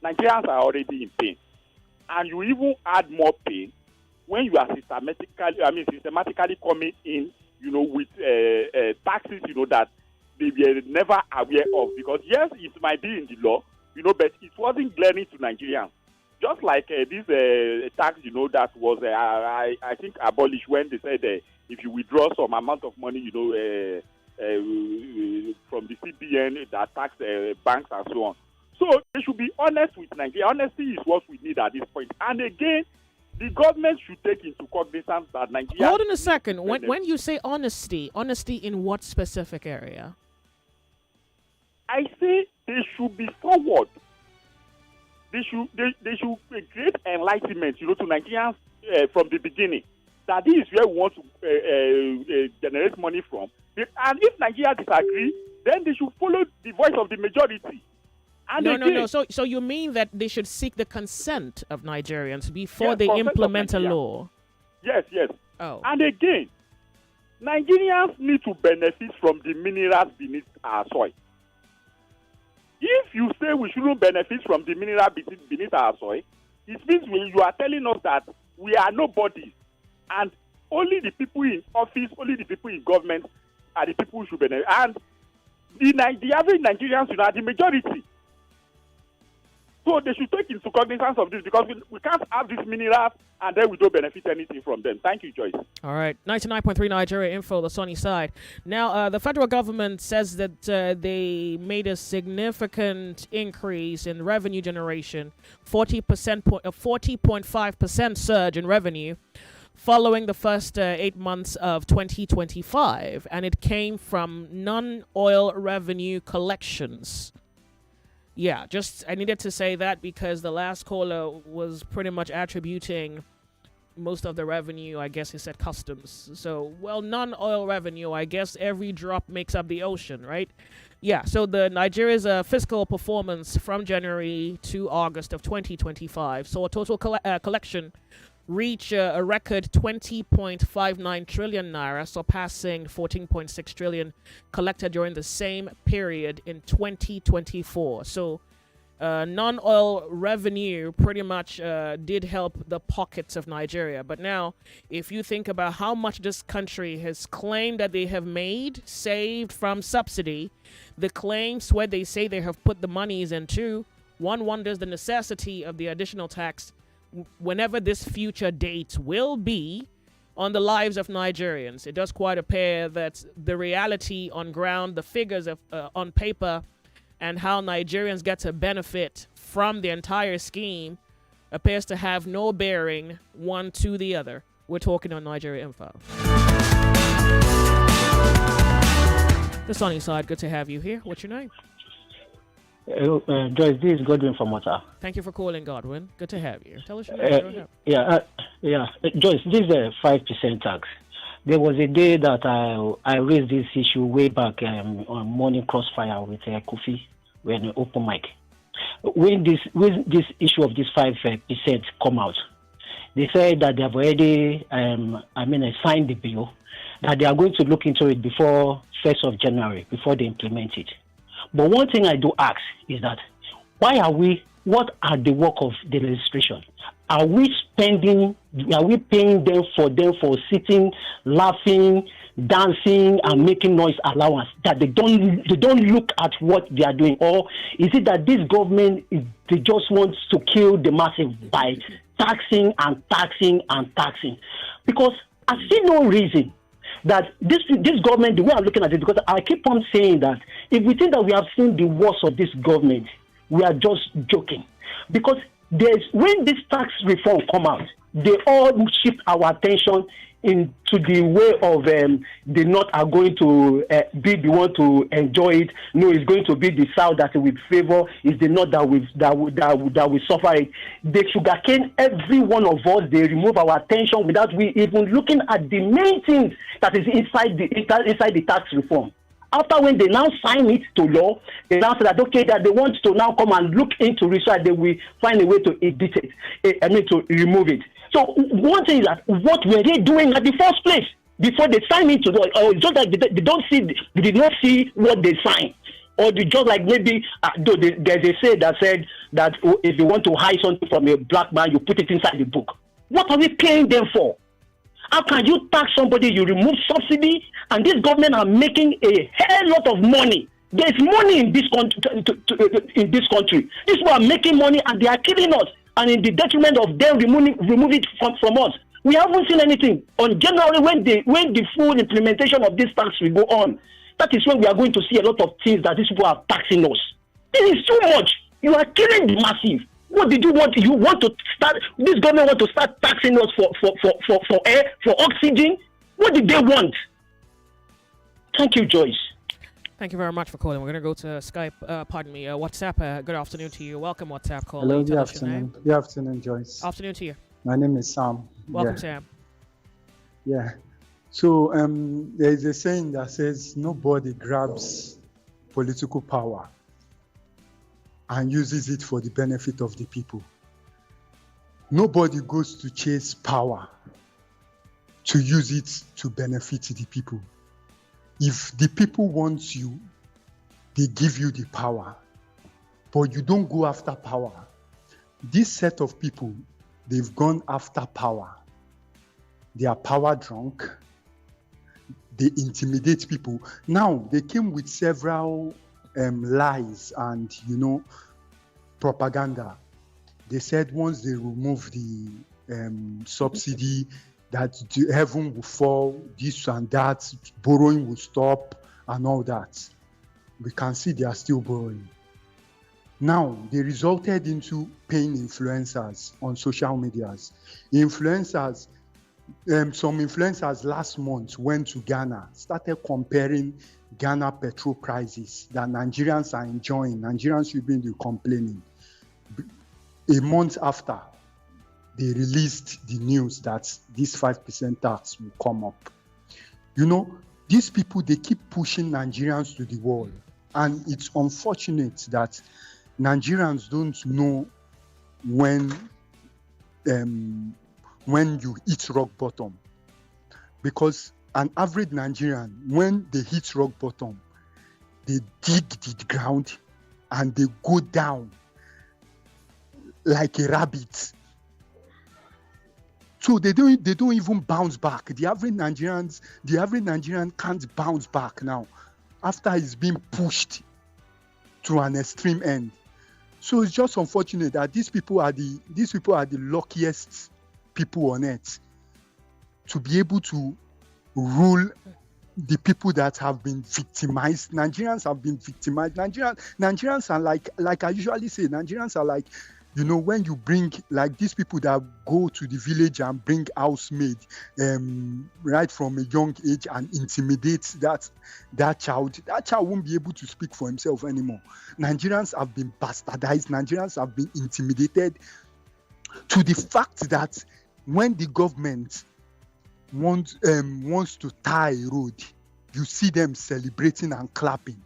Nigerians are already in pain, and you even add more pain when you are systematically coming in, with taxes, that they were never aware of. Because yes, it might be in the law, but it wasn't glaring to Nigerians. Just like this tax, that was, I think, abolished when they said if you withdraw some amount of money, from the CBN that tax banks and so on. So they should be honest with Nigeria. Honesty is what we need at this point. And again, the government should take into cognizance that Nigeria... Hold on a second. When you say honesty in what specific area? I say they should be forward. They should create enlightenment, to Nigerians from the beginning. That this is where we want to generate money from. And if Nigeria disagree, then they should follow the voice of the majority. And no. So you mean that they should seek the consent of Nigerians before they implement a law? Yes. Oh. And again, Nigerians need to benefit from the minerals beneath our soil. If you say we shouldn't benefit from the mineral beneath our soil, it means you are telling us that we are nobody, and only the people in office, only the people in government are the people who should benefit. And the average Nigerians are the majority. So they should take into cognizance of this, because we can't have these minerals and then we don't benefit anything from them. Thank you, Joyce. All right. 99.3 Nigeria Info, the sunny side. Now, the federal government says that they made a significant increase in revenue generation, 40.5% surge in revenue following the first 8 months of 2025. And it came from non-oil revenue collections. Yeah, I needed to say that because the last caller was pretty much attributing most of the revenue, I guess he said customs. So, non-oil revenue, I guess every drop makes up the ocean, right? Yeah, so the Nigeria's fiscal performance from January to August of 2025 saw a total collection reach a record 20.59 trillion naira, surpassing 14.6 trillion collected during the same period in 2024. So non-oil revenue pretty much did help the pockets of Nigeria. But now, if you think about how much this country has claimed that they have saved from subsidy, the claims where they say they have put the monies into, one wonders the necessity of the additional tax whenever this future date will be on the lives of Nigerians. It does quite appear that the reality on ground, the figures of on paper, and how Nigerians get to benefit from the entire scheme appears to have no bearing one to the other. We're talking on Nigeria Info. The sunny side, good to have you here. What's your name? Joyce, this is Godwin from Mota. Tell us your name. Tell us your name. Joyce, this is a 5% tax. There was a day that I raised this issue way back on Morning Crossfire with Kofi when open mic. When this issue of this 5% come out, they said that they have already signed the bill, that they are going to look into it before 1st of January, before they implement it. But one thing I do ask is that what are the work of the legislation? Are we paying them for sitting, laughing, dancing, and making noise allowance, that they don't look at what they are doing? Or is it that this government, they just want to kill the masses by taxing and taxing and taxing? Because I see no reason that this government, the way I'm looking at it, because I keep on saying that if we think that we have seen the worst of this government, we are just joking. Because when this tax reform come out, they all shift our attention into the way of the North are going to be the one to enjoy it. No, it's going to be the South that will favor. It's the North that will suffer it. They sugarcane every one of us. They remove our attention without we even looking at the main things that is inside the tax reform. After when they now sign it to law, they now say that that they want to now come and look into it so that they will find a way to edit it. To remove it. So one thing is that what were they doing at the first place before they signed into law? Or just that they did not see what they signed. or the just like maybe though there's a say that said that if you want to hide something from a black man, you put it inside the book. What are we paying them for? How can you tax somebody? You remove subsidy, and this government are making a hell lot of money. There's money in this country. In this country, these people are making money, and they are killing us. And in the detriment of them remove it from us. We haven't seen anything. On January, when the full implementation of this tax will go on, that is when we are going to see a lot of things that these people are taxing us. This is too much. You are killing the massive. What did you want? You want to start? This government want to start taxing us for air, for oxygen. What did they want? Thank you, Joyce. Thank you very much for calling. We're going to go to Skype, WhatsApp. Good afternoon to you. Welcome, WhatsApp call. Hello, good afternoon. Good afternoon, Joyce. Afternoon to you. My name is Sam. Welcome, Sam. Yeah. So there is a saying that says nobody grabs political power and uses it for the benefit of the people. Nobody goes to chase power to use it to benefit the people. If the people want you, they give you the power, but you don't go after power. This set of people, they've gone after power. They are power drunk. They intimidate people. Now, they came with several lies and, propaganda. They said once they remove the subsidy, that the heaven will fall, this and that, borrowing will stop, and all that. We can see they are still borrowing. Now, they resulted into paying influencers on social medias. Influencers, some influencers last month went to Ghana, started comparing Ghana petrol prices that Nigerians are enjoying. Nigerians should be complaining. A month after, they released the news that this 5% tax will come up. These people, they keep pushing Nigerians to the wall. And it's unfortunate that Nigerians don't know when you hit rock bottom. Because an average Nigerian, when they hit rock bottom, they dig the ground and they go down like a rabbit. So they don't even bounce back. The average Nigerian can't bounce back now after he's been pushed to an extreme end. So it's just unfortunate that these people are the luckiest people on earth to be able to rule the people that have been victimized. Nigerians have been victimized. Nigerians are like I usually say, Nigerians are like, when you bring like these people that go to the village and bring housemaid right from a young age and intimidate that child won't be able to speak for himself anymore. Nigerians have been bastardized. Nigerians have been intimidated to the fact that when the government wants to tar a road, you see them celebrating and clapping.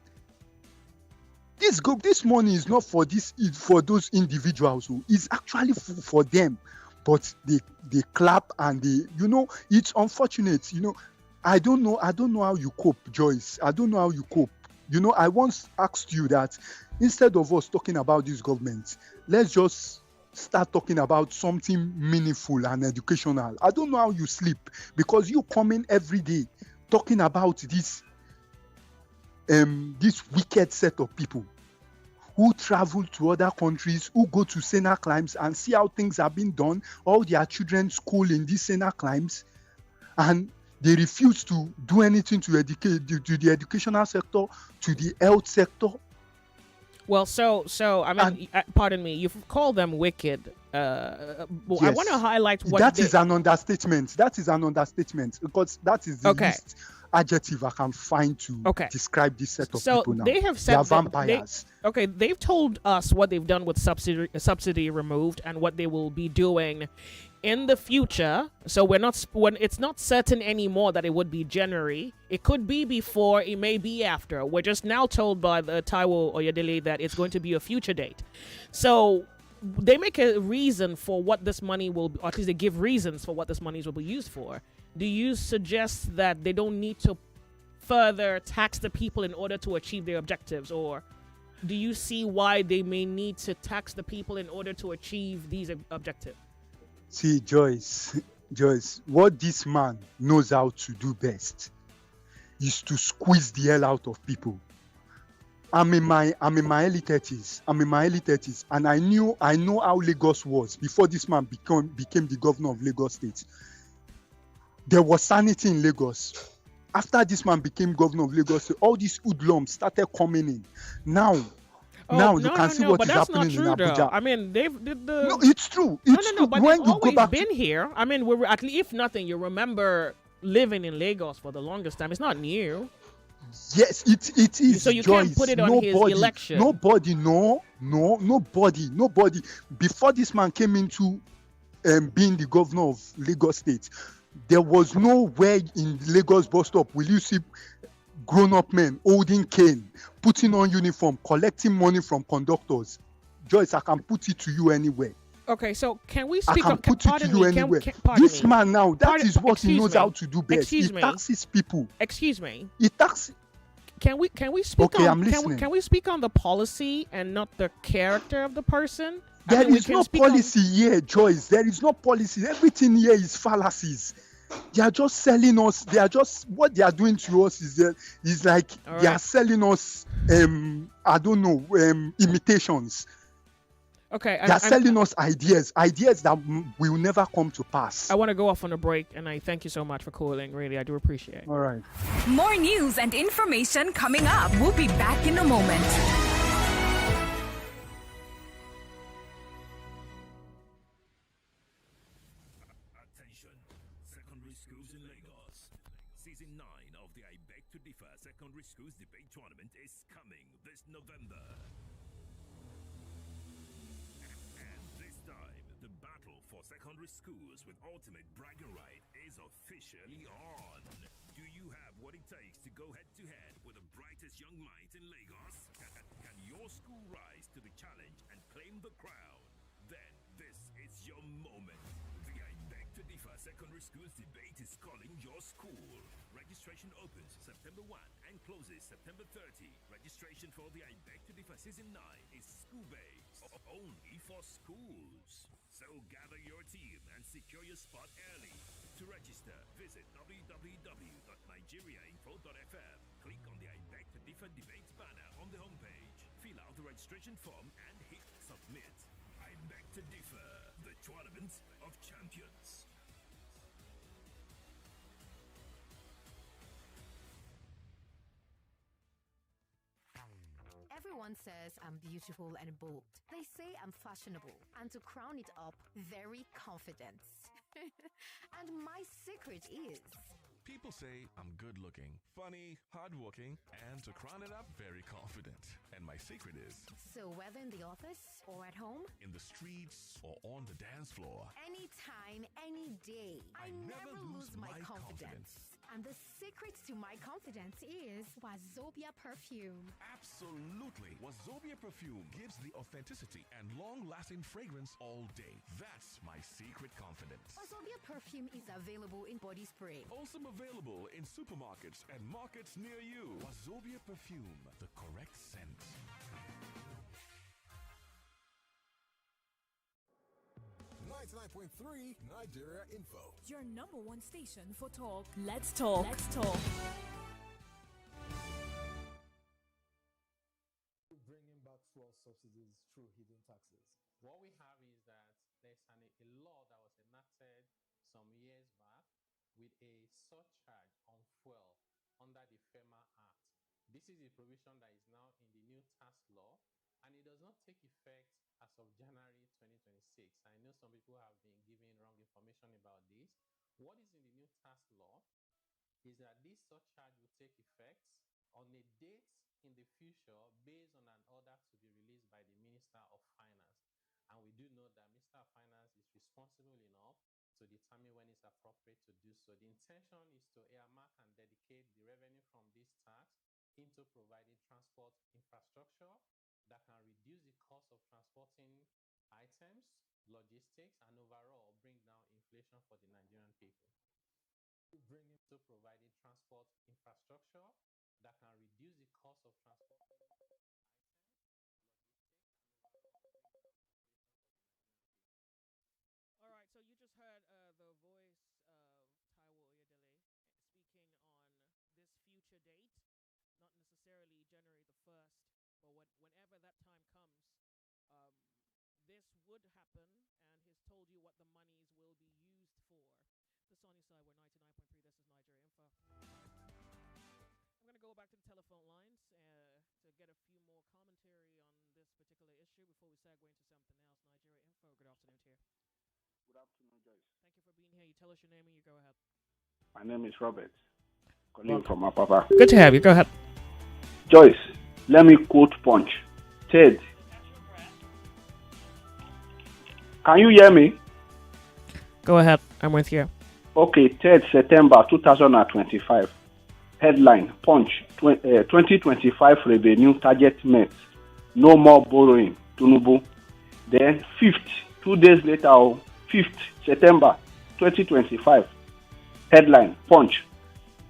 This money is not for those individuals. It's actually for them, but they clap and it's unfortunate. I don't know how you cope, Joyce. I don't know how you cope. I once asked you that instead of us talking about this government, let's just start talking about something meaningful and educational. I don't know how you sleep because you come in every day talking about this wicked set of people who travel to other countries, who go to Sena climbs and see how things are being done, all their children school in these Sena climbs, and they refuse to do anything to the educational sector, to the health sector. Well, so I mean, pardon me, you've called them wicked. Yes. I want to highlight what that is an understatement. That is an understatement because that is the least adjective I can find to describe this set of people now. They have said they are vampires. They've told us what they've done with subsidy removed and what they will be doing in the future. So it's not certain anymore that it would be January. It could be before, it may be after. We're just now told by the Taiwo Oyedele that it's going to be a future date. So they make a reason for what this money will, or at least they give reasons for what this money will be used for. Do you suggest that they don't need to further tax the people in order to achieve their objectives, or do you see why they may need to tax the people in order to achieve these objectives? See, Joyce, Joyce, what this man knows how to do best is to squeeze the hell out of people. I'm in my early 30s. And I know how Lagos was before this man became the governor of Lagos State. There was sanity in Lagos. After this man became governor of Lagos State, all these hoodlums started coming in. Now you can see what is happening in Abuja. Though. I mean, No, it's true. It's true. But When they've you always go back been here. I mean, we're at least, if nothing, you remember living in Lagos for the longest time. It's not new. Yes, it is. So you Joyce. can't put it on his election. Nobody. Before this man came into being the governor of Lagos State, there was nowhere in Lagos bus stop will you see grown-up men holding cane, putting on uniform, collecting money from conductors. Joyce, I can put it to you anywhere. Okay, so can we speak? I can put it to you anywhere. This man now, that is what he knows how to do best. He taxes people. Excuse me. He taxes. Can we speak? Okay, on, I'm listening. Can we speak on the policy and not the character of the person? There is no policy here, Joyce. There is no policy. Everything here is fallacies. They are just selling us. They are just what they are doing to us is like they are selling us. I don't know imitations. Okay, they are selling us ideas that will never come to pass. I want to go off on a break, and I thank you so much for calling. Really, I do appreciate it. All right. More news and information coming up. We'll be back in a moment. Attention, secondary schools in Lagos. Season 9 of the I Beg to Differ Secondary Schools Debate Tournament is coming this November. The battle for secondary schools with ultimate bragging right is officially on. Do you have what it takes to go head to head with the brightest young minds in Lagos? Can your school rise to the challenge and claim the crown? Then this is your moment. The I Beg to Differ Secondary Schools Debate is calling your school. Registration opens September 1 and closes September 30. Registration for the I Beg to Differ Season 9 is school-based, only for schools. So gather your team and secure your spot early. To register, visit www.nigeriainfo.fm. Click on the I Beg to Differ Debates banner on the homepage. Fill out the registration form and hit submit. I Beg to Differ, the tournament of champions. Everyone says I'm beautiful and bold. They say I'm fashionable, and to crown it up, very confident. And my secret is... People say I'm good looking, funny, hardworking, and to crown it up, very confident. And my secret is... So whether in the office or at home, in the streets or on the dance floor, anytime, any day, I never lose my confidence. And the secret to my confidence is Wazobia perfume. Absolutely. Wazobia perfume gives the authenticity and long-lasting fragrance all day. That's my secret confidence. Wazobia perfume is available in body spray. Also available in supermarkets and markets near you. Wazobia perfume, the correct scent. 99.3 Nigeria Info. Your number one station for talk. Let's talk. Let's talk. Bringing back fuel subsidies through hidden taxes. What we have is that there's a law that was enacted some years back with a surcharge on fuel under the FEMA Act. This is a provision that is now in the new tax law, and it does not take effect as of January 2026. I know some people have been giving wrong information about this. What is in the new tax law is that this surcharge will take effect on a date in the future based on an order to be released by the Minister of Finance. And we do know that Minister of Finance is responsible enough to determine when it's appropriate to do so. The intention is to earmark and dedicate the revenue from this tax into providing transport infrastructure that can reduce the cost of transporting items, logistics, and overall bring down inflation for the Nigerian people. bring him to providing transport infrastructure that can reduce the cost of transporting All right, so you just heard the voice of Taiwo Oyedele speaking on this future date, not necessarily January the 1st, but whenever that time comes, um, this would happen, and he's told you what the monies will be used for. The Sunny Side, we're 99.3. This is Nigeria Info. I'm going to go back to the telephone lines to get a few more commentary on this particular issue before we segue into something else. Nigeria Info, good afternoon to you. Good afternoon, Joyce. Thank you for being here. You tell us your name and you go ahead. My name is Robert. Calling you from Apapa. Good to have you. Go ahead. Joyce, let me quote Punch. Ted. Can you hear me? Go ahead. I'm with you. Okay, Ted, September 2025. Headline, Punch, 2025 revenue target met. No more borrowing, Tinubu. Then 5th, 2 days later, 5th September 2025. Headline, Punch.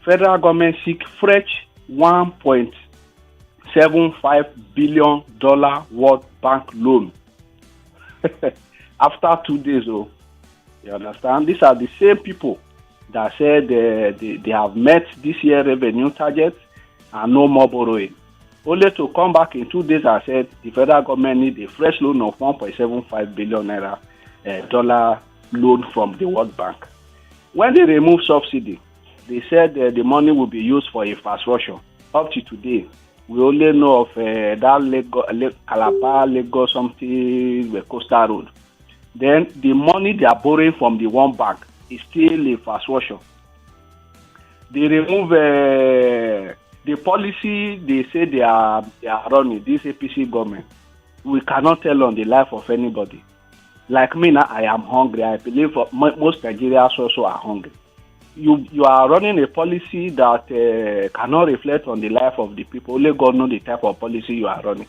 Federal government seek fresh $1.75 billion World Bank loan. After 2 days, you understand? These are the same people that said they have met this year revenue target and no more borrowing. Only to come back in 2 days and said the federal government need a fresh loan of 1.75 billion naira dollar loan from the World Bank. When they remove subsidy, they said the money will be used for infrastructure. Up to today, we only know of that Calabar, Lagos, something, the coastal road. Then the money they are borrowing from the World Bank is still infrastructure. They remove the policy they say they are running, this APC government. We cannot tell on the life of anybody. Like me now, I am hungry. I believe most Nigerians also are hungry. You are running a policy that cannot reflect on the life of the people. Only God knows the type of policy you are running.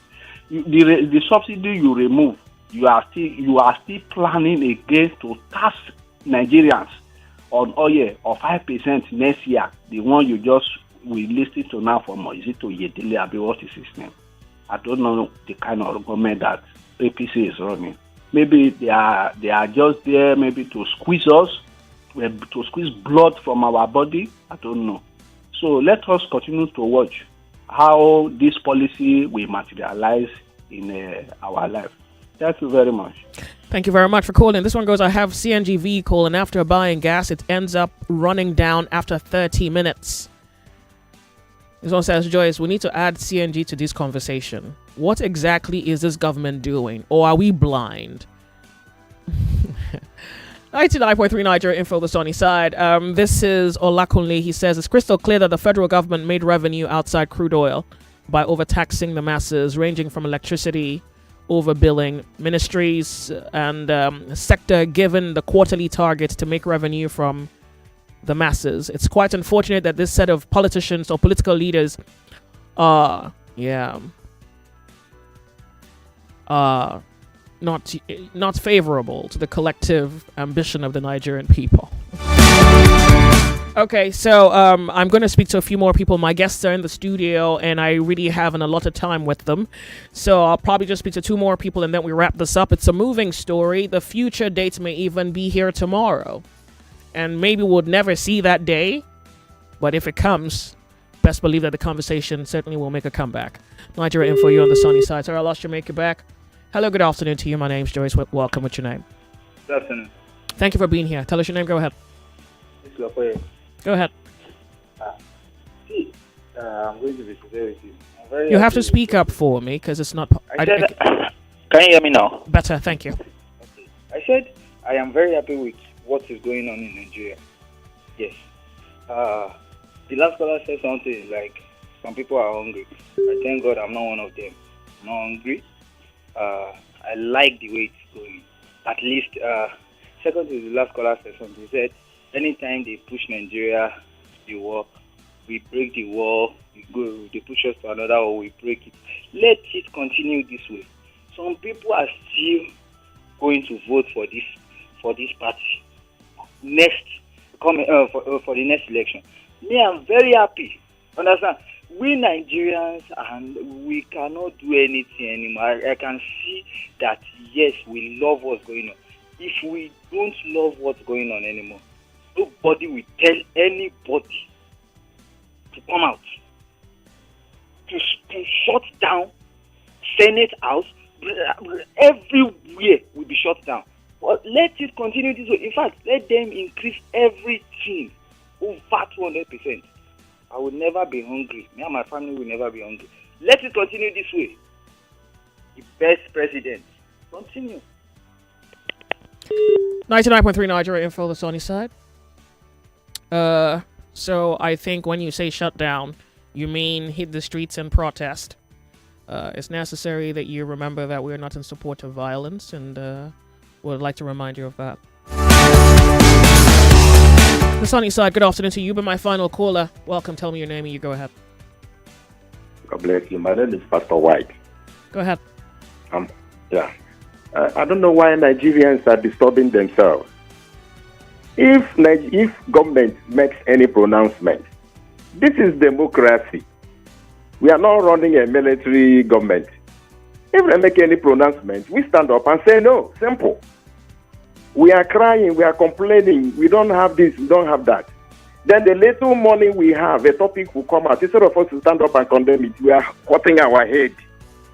The subsidy you remove, you are still planning again to tax Nigerians on oil of 5% next year. The one you just will listen to now from Izito Yedele Abi, what is his name? I don't know the kind of government that APC is running. Maybe they are just there maybe to squeeze us, to squeeze blood from our body. I don't know. So let us continue to watch how this policy will materialize in our life. Thank you very much. Thank you very much for calling. This one goes, I have CNG vehicle and after buying gas, it ends up running down after 30 minutes. This one says, Joyce, we need to add CNG to this conversation. What exactly is this government doing? Or are we blind? 99.3 Nigeria Info, the Sunny Side. This is Olakunle. He says, it's crystal clear that the federal government made revenue outside crude oil by overtaxing the masses, ranging from electricity, overbilling ministries, and sector given the quarterly target to make revenue from the masses. It's quite unfortunate that this set of politicians or political leaders are not favorable to the collective ambition of the Nigerian people. Okay, so I'm going to speak to a few more people. My guests are in the studio, and I really haven't a lot of time with them. So I'll probably just speak to 2 more people, and then we wrap this up. It's a moving story. The future dates may even be here tomorrow. And maybe we'll never see that day. But if it comes, best believe that the conversation certainly will make a comeback. Nigeria Info, you on the Sunny Side. Sorry, I lost your make it back. Hello, good afternoon to you. My name's Joyce. Welcome. What's your name? Good afternoon. Thank you for being here. Tell us your name. Go ahead. It's Lafoye. Go ahead. I'm going to be sincere with you. You have to speak up for me because it's not... Can you hear me now? Better, thank you. Okay. I said I am very happy with what is going on in Nigeria. Yes. The last caller said something like some people are hungry. I thank God I'm not one of them. I'm not hungry. I like the way it's going. At least, second to the last caller said something. He said, anytime they push Nigeria to the wall, we break the wall, they push us to another wall, we break it. Let it continue this way. Some people are still going to vote for this party. Next, coming for the next election. Me, I'm very happy. Understand? We Nigerians, and we cannot do anything anymore. I can see that, yes, we love what's going on. If we don't love what's going on anymore, nobody will tell anybody to come out, to shut down Senate House. Everywhere will be shut down. But let it continue this way. In fact, let them increase everything over 200%. I will never be hungry. Me and my family will never be hungry. Let it continue this way. The best president. Continue. 99.3 Nigeria Info, the Sunny Side. So I think when you say shut down, you mean hit the streets and protest. It's necessary that you remember that we're not in support of violence, and would like to remind you of that. The Sunny Side, good afternoon to you. You've been my final caller. Welcome. Tell me your name and you go ahead. God bless you. My name is Pastor White. Go ahead. Yeah. I don't know why Nigerians are disturbing themselves. If government makes any pronouncement, this is democracy. We are not running a military government. If they make any pronouncement, we stand up and say no. Simple. We are crying, we are complaining, we don't have this, we don't have that. Then the little money we have, a topic will come out. Instead of us to stand up and condemn it, we are cutting our head,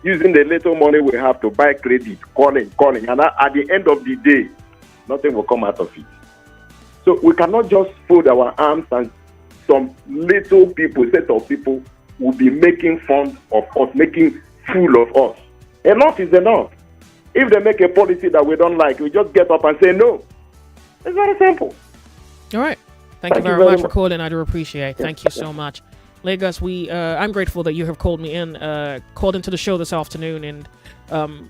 using the little money we have to buy credit, calling. And at the end of the day, nothing will come out of it. So we cannot just fold our arms and some little people, set of people, will be making fun of us, making fool of us. Enough is enough. If they make a policy that we don't like, we just get up and say no. It's very simple. All right. Thank you very much for calling. I do appreciate it. Thank you so much. Lagos, I'm grateful that you have called me in, called into the show this afternoon. And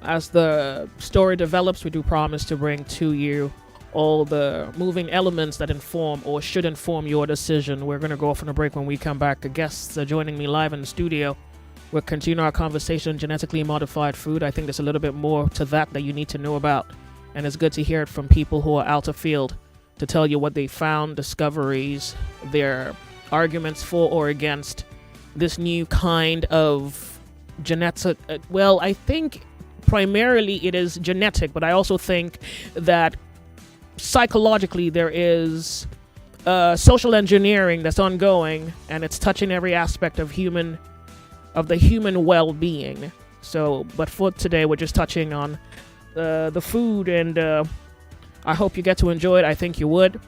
as the story develops, we do promise to bring to you all the moving elements that inform or should inform your decision. We're going to go off on a break. When we come back, the guests are joining me live in the studio. We'll continue our conversation on genetically modified food. I think there's a little bit more to that you need to know about. And it's good to hear it from people who are out of field to tell you what they found, discoveries, their arguments for or against this new kind of genetic. Well, I think primarily it is genetic, but I also think that psychologically there is social engineering that's ongoing, and it's touching every aspect of the human well-being. So, but for today, we're just touching on the food, and I hope you get to enjoy it. I think you would.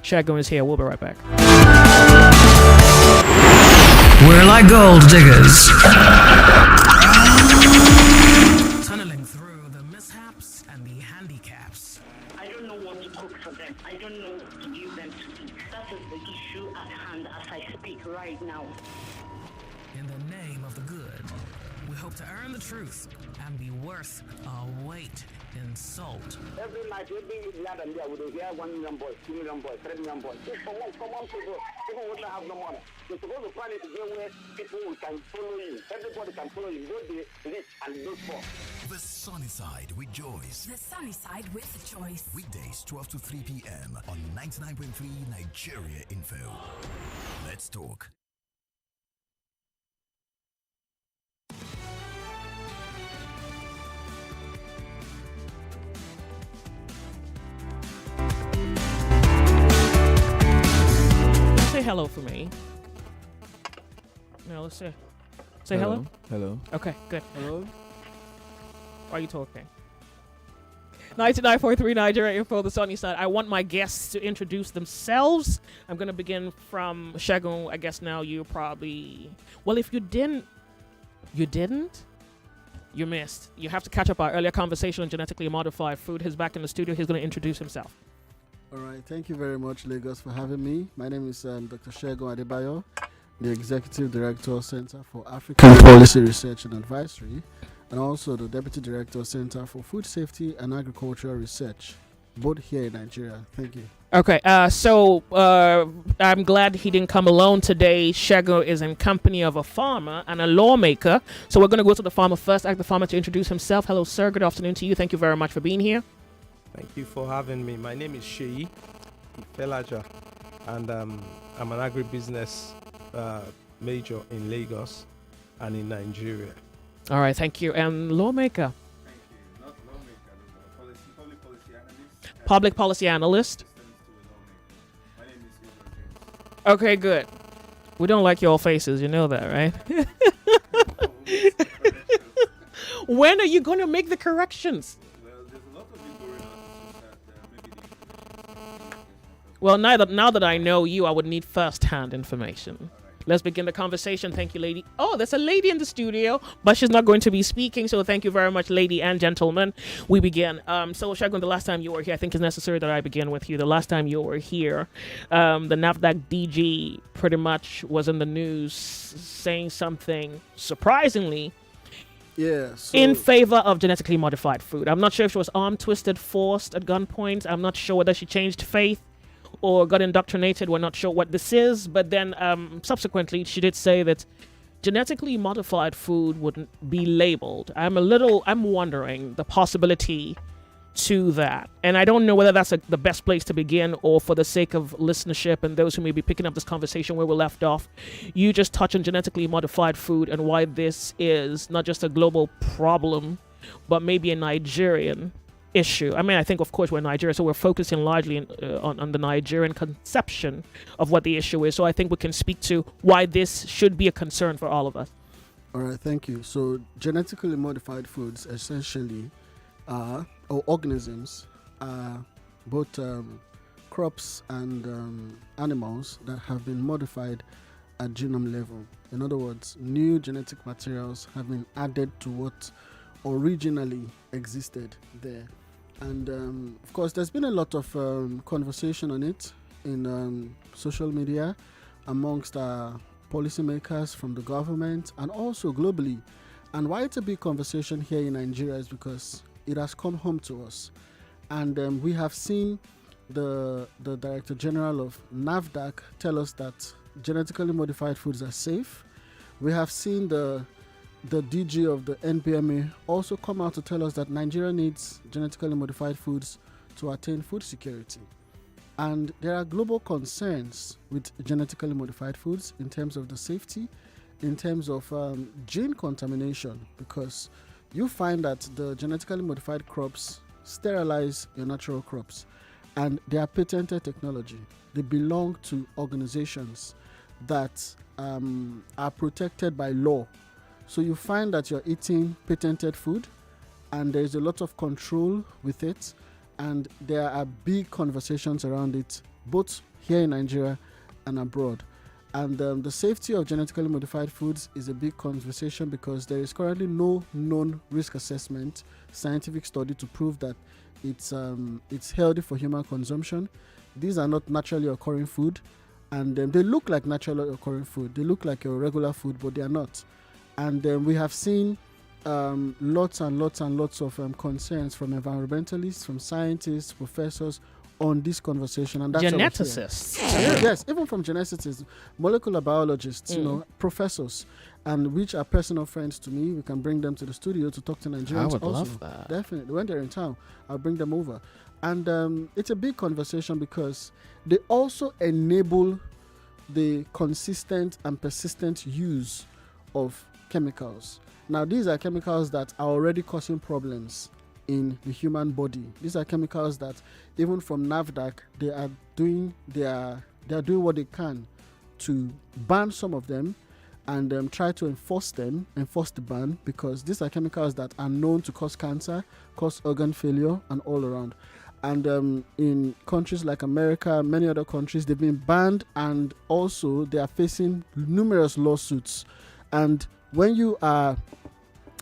Shagun is here. We'll be right back. We're like gold diggers. Tunneling through the mishaps and the handicaps. I don't know what to cook for them. I don't know what to give them to eat. That is the issue at hand as I speak right now. In the name of the good, we hope to earn the truth and be worth our weight in salt. Every night, every land and there, we will hear 1 million boys, 2 million boys, 3 million boys. Just for one people, people wouldn't have no money. You're supposed to plan it to go where people can follow you. Everybody can follow you. Both the rich and those poor. The Sunny Side with Joyce. The Sunny Side with Joyce. Weekdays 12 to 3 p.m. on 99.3 Nigeria Info. Let's talk. Say hello for me. No, let's say hello. Hello. Okay, good. Hello. Why are you talking? 99.3 Nigeria Info, the Sunny Side. I want my guests to introduce themselves. I'm going to begin from Shagun. I guess now you probably... Well, if you didn't, you missed. You have to catch up our earlier conversation on genetically modified food. He's back in the studio. He's going to introduce himself. All right. Thank you very much, Lagos, for having me. My name is Dr. Shagun Adebayo, the Executive Director, Center for African Policy Research and Advisory, and also the Deputy Director, Center for Food Safety and Agricultural Research, both here in Nigeria. Thank you. Okay, so I'm glad he didn't come alone today. Shagun is in company of a farmer and a lawmaker. So we're going to go to the farmer first. Ask the farmer to introduce himself. Hello, sir. Good afternoon to you. Thank you very much for being here. Thank you for having me. My name is Sheyi Ifelaja. and I'm an agribusiness major in Lagos and in Nigeria. All right, thank you. And lawmaker? Thank you. Not lawmaker, public policy analyst. Public policy analyst? My name is Okay, good. We don't like your faces, you know that, right? When are you going to make the corrections? Well, there's a lot of it going on. It's just that Well, now that I know you, I would need first-hand information. Let's begin the conversation. Thank you, lady. Oh, there's a lady in the studio, but she's not going to be speaking, so thank you very much, lady and gentlemen. We begin. So, Shagun, the last time you were here, I think it's necessary that I begin with you. The last time you were here, the NAFDAC DG pretty much was in the news saying something surprisingly in favor of genetically modified food. I'm not sure if she was arm twisted, forced at gunpoint. I'm not sure whether she changed faith or got indoctrinated. We're not sure what this is, but then subsequently she did say that genetically modified food wouldn't be labeled. I'm wondering the possibility to that, and I don't know whether that's the best place to begin, or for the sake of listenership and those who may be picking up this conversation where we left off, you just touch on genetically modified food and why this is not just a global problem but maybe a Nigerian issue. I mean, I think, of course, we're Nigeria, so we're focusing largely on the Nigerian conception of what the issue is. So I think we can speak to why this should be a concern for all of us. All right, thank you. So genetically modified foods essentially are, or organisms, are both crops and animals that have been modified at genome level. In other words, new genetic materials have been added to what originally existed there. And of course, there's been a lot of conversation on it in social media amongst policymakers from the government and also globally. And why it's a big conversation here in Nigeria is because it has come home to us. And we have seen the Director General of NAFDAC tell us that genetically modified foods are safe. We have seen the DG of the NPMA also come out to tell us that Nigeria needs genetically modified foods to attain food security. And there are global concerns with genetically modified foods in terms of the safety, in terms of gene contamination, because you find that the genetically modified crops sterilize your natural crops, and they are patented technology. They belong to organizations that are protected by law. So you find that you're eating patented food and there's a lot of control with it, and there are big conversations around it, both here in Nigeria and abroad. And the safety of genetically modified foods is a big conversation because there is currently no known risk assessment scientific study to prove that it's healthy for human consumption. These are not naturally occurring food, and they look like naturally occurring food. They look like your regular food, but they are not. And we have seen lots and lots and lots of concerns from environmentalists, from scientists, professors on this conversation. And that's geneticists. Yes, even from geneticists, molecular biologists, professors, and which are personal friends to me. We can bring them to the studio to talk to Nigerians. I would also. love that. Definitely. When they're in town, I'll bring them over. And it's a big conversation because they also enable the consistent and persistent use of chemicals. Now, these are chemicals that are already causing problems in the human body. These are chemicals that, even from NAFDAC, they are doing what they can to ban some of them and try to enforce the ban, because these are chemicals that are known to cause cancer, cause organ failure, and all around. And in countries like America, many other countries, they've been banned, and also they are facing numerous lawsuits. And when you are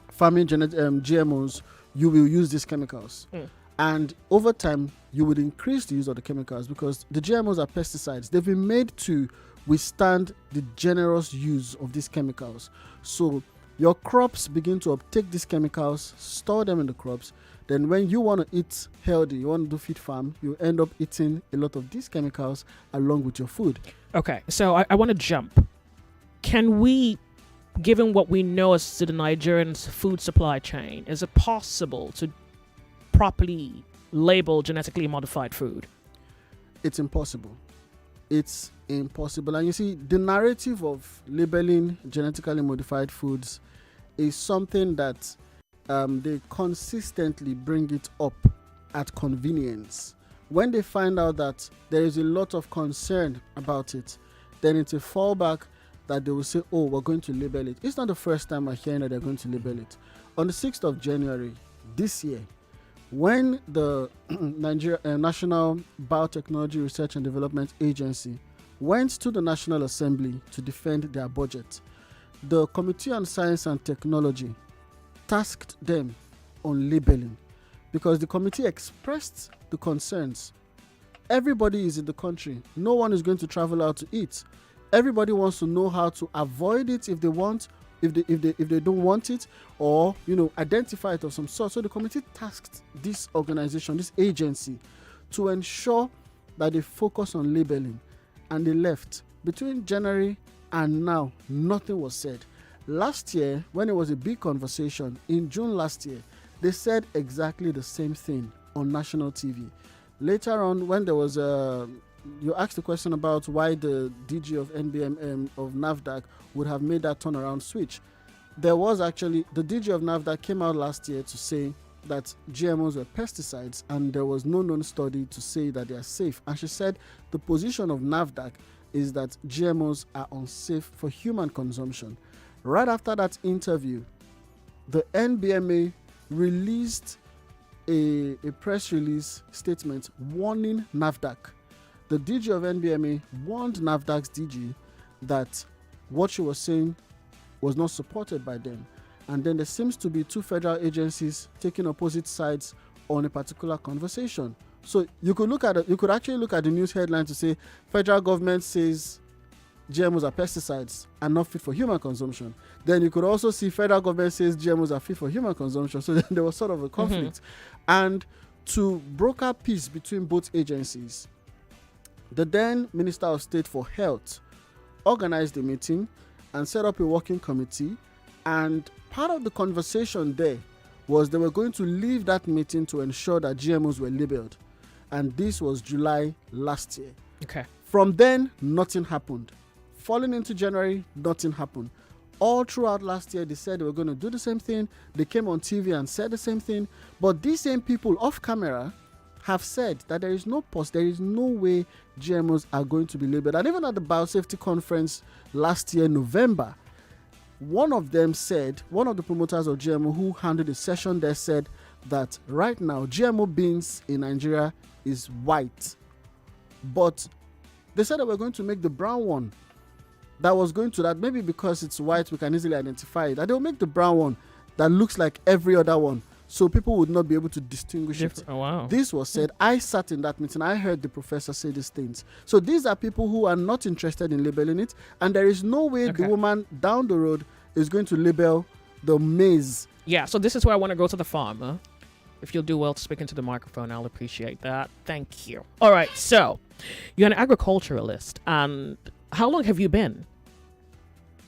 farming GMOs, you will use these chemicals. And over time, you would increase the use of the chemicals because the GMOs are pesticides. They've been made to withstand the generous use of these chemicals. So your crops begin to uptake these chemicals, store them in the crops. Then when you want to eat healthy, you want to do feed farm, you end up eating a lot of these chemicals along with your food. Okay, so I want to jump. Can we, given what we know as to the Nigerian food supply chain, is it possible to properly label genetically modified food? It's impossible. it's impossible. And you see, the narrative of labeling genetically modified foods is something that they consistently bring it up at convenience. When they find out that there is a lot of concern about it, then it's a fallback that they will say, oh, we're going to label it. It's not the first time I'm hearing that they're going to label it. On the 6th of January this year, when the Nigeria National Biotechnology Research and Development Agency went to the National Assembly to defend their budget, the Committee on Science and Technology tasked them on labeling because the committee expressed the concerns. Everybody is in the country. No one is going to travel out to eat. Everybody wants to know how to avoid it if they want, if they don't want it, or identify it of some sort. So the committee tasked this organization, this agency, to ensure that they focus on labeling, and they left. Between January and now, nothing was said. Last year, when it was a big conversation in June last year, they said exactly the same thing on national TV. Later on, when there was you asked the question about why the DG of NBMM of NAFDAC would have made that turnaround switch. There was actually, the DG of NAFDAC came out last year to say that GMOs were pesticides and there was no known study to say that they are safe. And she said the position of NAFDAC is that GMOs are unsafe for human consumption. Right after that interview, the NBMA released a press release statement warning NAFDAC. The DG of NBMA warned NAFDAC's DG that what she was saying was not supported by them. And then there seems to be two federal agencies taking opposite sides on a particular conversation. So you could actually look at the news headline to say federal government says GMOs are pesticides and not fit for human consumption. Then you could also see federal government says GMOs are fit for human consumption. So then there was sort of a conflict. And to broker peace between both agencies, the then Minister of State for Health organized a meeting and set up a working committee. And part of the conversation there was they were going to leave that meeting to ensure that GMOs were labeled. And this was July last year. Okay. From then, nothing happened. Falling into January, nothing happened. All throughout last year, they said they were going to do the same thing. They came on TV and said the same thing. But these same people off camera have said that there is no way GMOs are going to be labeled. And even at the Biosafety Conference last year, November, one of them said, one of the promoters of GMO who handled the session there said that right now, GMO beans in Nigeria is white. But they said that we're going to make the brown one. That was going to that, maybe because it's white, we can easily identify it. And they'll make the brown one that looks like every other one, so people would not be able to distinguish it. Oh, wow. This was said. I sat in that meeting. I heard the professor say these things. So these are people who are not interested in labeling it, and there is no way the woman down the road is going to label the maize. Yeah, so this is where I want to go to the farmer. If you'll do well to speak into the microphone, I'll appreciate that. Thank you. All right, so you're an agriculturalist, and how long have you been?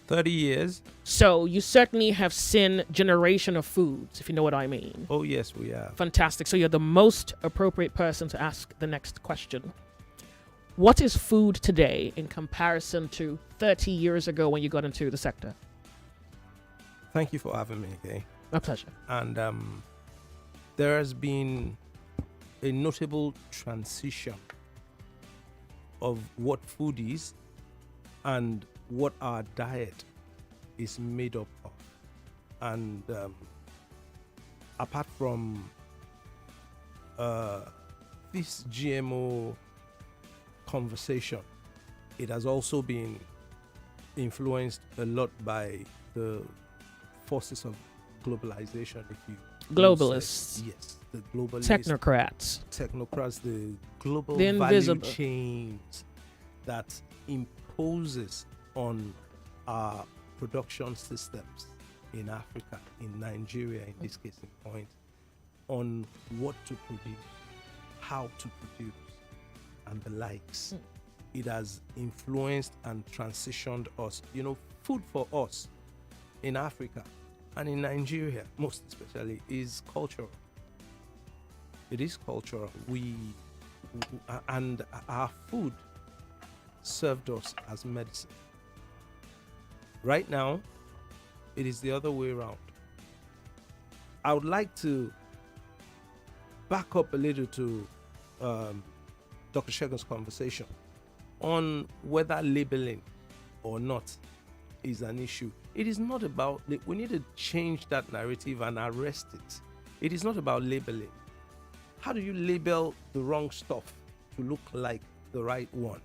30 years. So you certainly have seen generation of foods, if you know what I mean. Oh, yes, we have. Fantastic. So you're the most appropriate person to ask the next question. What is food today in comparison to 30 years ago when you got into the sector? Thank you for having me, okay? My pleasure. And there has been a notable transition of what food is and what our diet is made up of. And apart from this GMO conversation, it has also been influenced a lot by the forces of globalization, if you globalists. Yes, the globalists, technocrats, the global the value invisible chains that imposes on our production systems in Africa, in Nigeria, in this case in point, on what to produce, how to produce, and the likes. It has influenced and transitioned us. You know, food for us in Africa and in Nigeria, most especially, is cultural. It is cultural. And our food served us as medicine. Right now, it is the other way around. I would like to back up a little to Dr. Shegun's conversation on whether labeling or not is an issue. It is not about, we need to change that narrative and arrest it. It is not about labeling. How do you label the wrong stuff to look like the right one?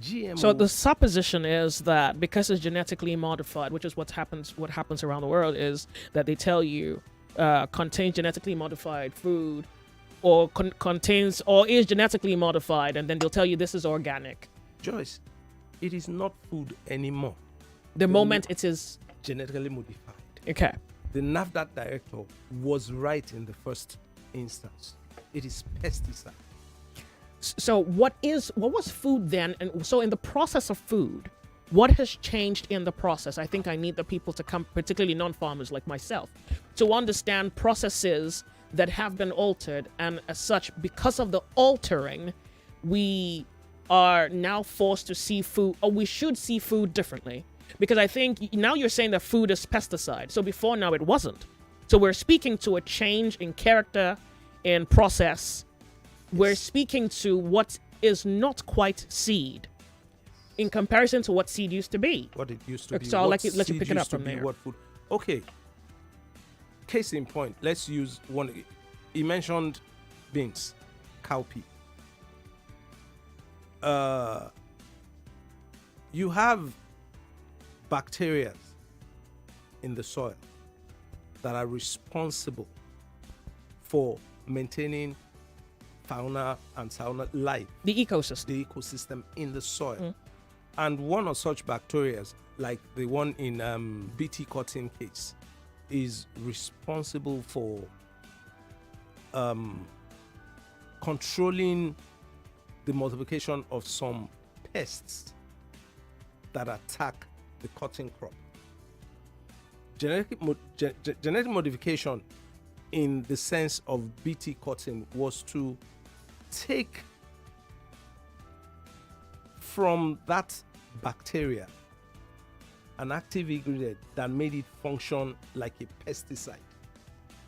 GMO. So the supposition is that because it's genetically modified, which is what happens around the world, is that they tell you contains genetically modified food, or contains or is genetically modified, and then they'll tell you this is organic. Joyce, it is not food anymore. The moment it is genetically modified. Okay. The NAFDAC director was right in the first instance. It is pesticide. So what was food then? And so in the process of food, what has changed in the process? I think I need the people to come, particularly non-farmers like myself, to understand processes that have been altered, and as such, because of the altering, we are now forced to see food, or we should see food differently. Because I think now you're saying that food is pesticide. So before now it wasn't. So we're speaking to a change in character, in process. We're speaking to what is not quite seed in comparison to what seed used to be. What it used to be. So I'll let you pick it up from there. What food? Okay. Case in point, let's use one. He mentioned beans, cowpea. You have bacteria in the soil that are responsible for maintaining fauna and fauna life. The ecosystem. The ecosystem in the soil. And one of such bacteria, like the one in BT cotton case, is responsible for controlling the multiplication of some pests that attack the cotton crop. Genetic modification in the sense of BT cotton was to take from that bacteria an active ingredient that made it function like a pesticide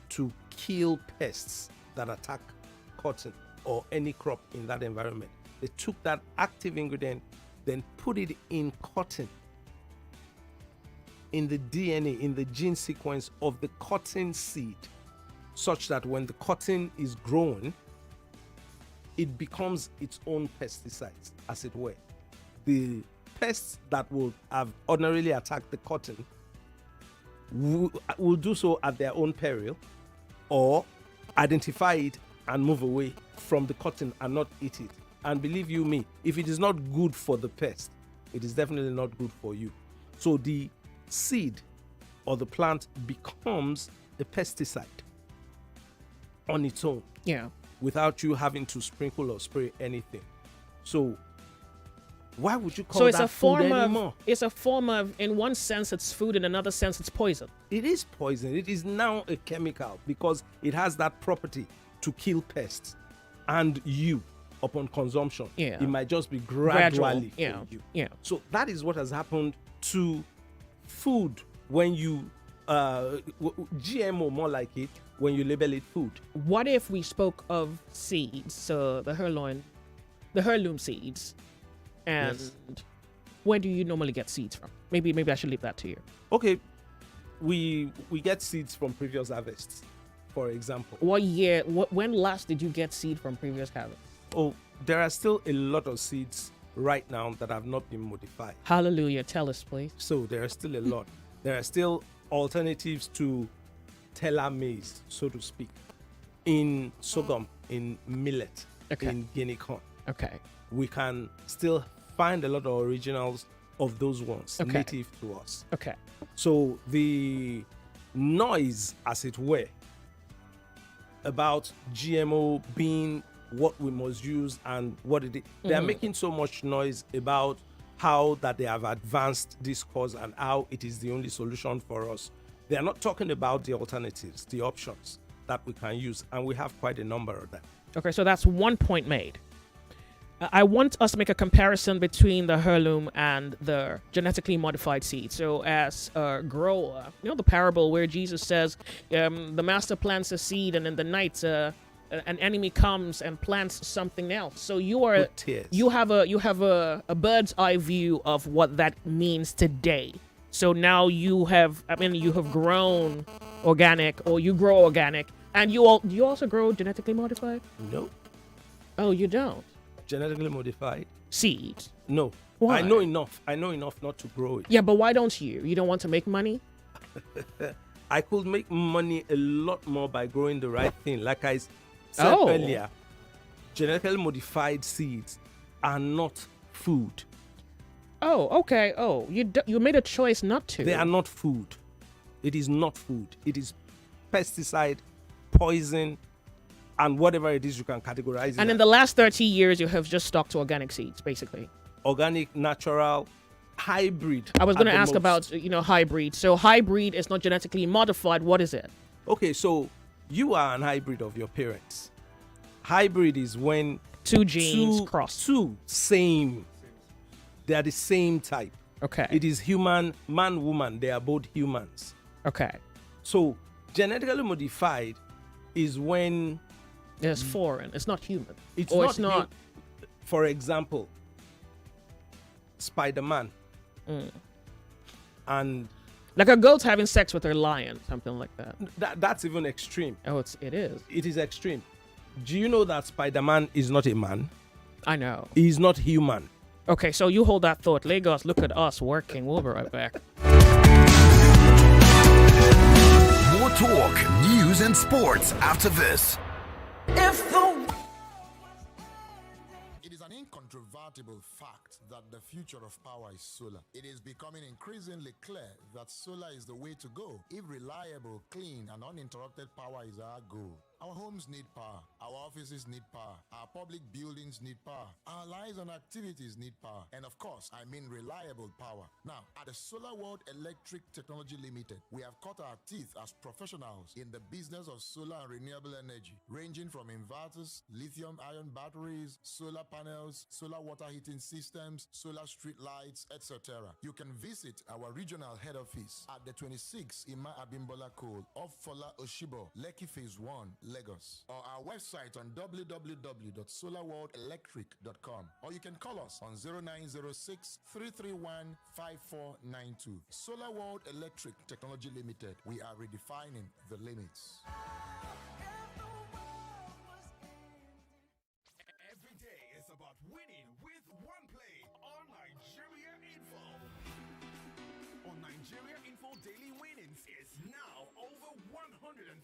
to kill pests that attack cotton or any crop in that environment. They took that active ingredient, then put it in cotton, in the DNA, in the gene sequence of the cotton seed, such that when the cotton is grown, it becomes its own pesticides, as it were. The pests that would have ordinarily attacked the cotton will do so at their own peril, or identify it and move away from the cotton and not eat it. And believe you me, if it is not good for the pest, it is definitely not good for you. So the seed or the plant becomes a pesticide on its own. Yeah. Without you having to sprinkle or spray anything. So why would you call so it's that a form food of anymore? It's a form of, in one sense it's food, in another sense it's poison. It is poison. It is now a chemical because it has that property to kill pests. And you, upon consumption, Yeah. it might just be gradually Yeah. for you. Yeah. So that is what has happened to food when you GMO, more like it, when you label it food. What if we spoke of seeds, so the heirloom seeds, and Yes. where do you normally get seeds from? Maybe I should leave that to you. Okay, we get seeds from previous harvests, for example. When last did you get seed from previous harvest? Oh, there are still a lot of seeds right now that have not been modified. Hallelujah. Tell us, please. So there are still a lot. There are still alternatives to teller maize, so to speak, in sorghum, in millet, Okay. in guinea corn. Okay. We can still find a lot of originals of those ones Okay. native to us. Okay. So the noise, as it were, about GMO being what we must use and what it is, they are Mhm. making so much noise about how that they have advanced this cause and how it is the only solution for us. They are not talking about the alternatives, the options that we can use, and we have quite a number of them. Okay, so that's one point made. I want us to make a comparison between the heirloom and the genetically modified seed. So, as a grower, you know the parable where Jesus says, the master plants a seed, and in the night, an enemy comes and plants something else. So you have a bird's eye view of what that means today. So now you have grown organic, or you grow organic, and you also grow genetically modified? No. Oh, you don't? Genetically modified seeds? No. Why? I know enough not to grow it. Yeah, but why don't you? You don't want to make money? I could make money a lot more by growing the right thing. Like I said earlier, genetically modified seeds are not food. Oh, okay. Oh, you made a choice not to. They are not food. It is not food. It is pesticide, poison, and whatever it is you can categorize it. And in the last 30 years, you have just stuck to organic seeds, basically. Organic, natural, hybrid. I was going to ask about, hybrid. So hybrid is not genetically modified. What is it? Okay, so you are an hybrid of your parents. Hybrid is when two genes cross. Two same. They are the same type. Okay. It is human, man, woman. They are both humans. Okay. So genetically modified is when it's foreign. It's not human. It's not. For example, Spider-Man. And like a goat having sex with her lion, something like that. That's even extreme. Oh, it is. It is extreme. Do you know that Spider-Man is not a man? I know. He's not human. Okay, so you hold that thought. Lagos, look at us working. We'll be right back. More talk, news, and sports after this. It is an incontrovertible fact that the future of power is solar. It is becoming increasingly clear that solar is the way to go if reliable, clean, and uninterrupted power is our goal. Our homes need power. Our offices need power. Our public buildings need power. Our lives and activities need power. And of course, I mean reliable power. Now, at the Solar World Electric Technology Limited, we have cut our teeth as professionals in the business of solar and renewable energy, ranging from inverters, lithium-ion batteries, solar panels, solar water heating systems, solar street lights, etc. You can visit our regional head office at the 26 Ima Abimbola Cole off Fola Oshibo, Lekki Phase 1, Lagos, or our website on www.solarworldelectric.com, or you can call us on 0906 331 5492. Solar World Electric Technology Limited. We are redefining the limits. Every day is about winning with one play on Nigeria Info. On Nigeria Info, daily winnings is now over 150,000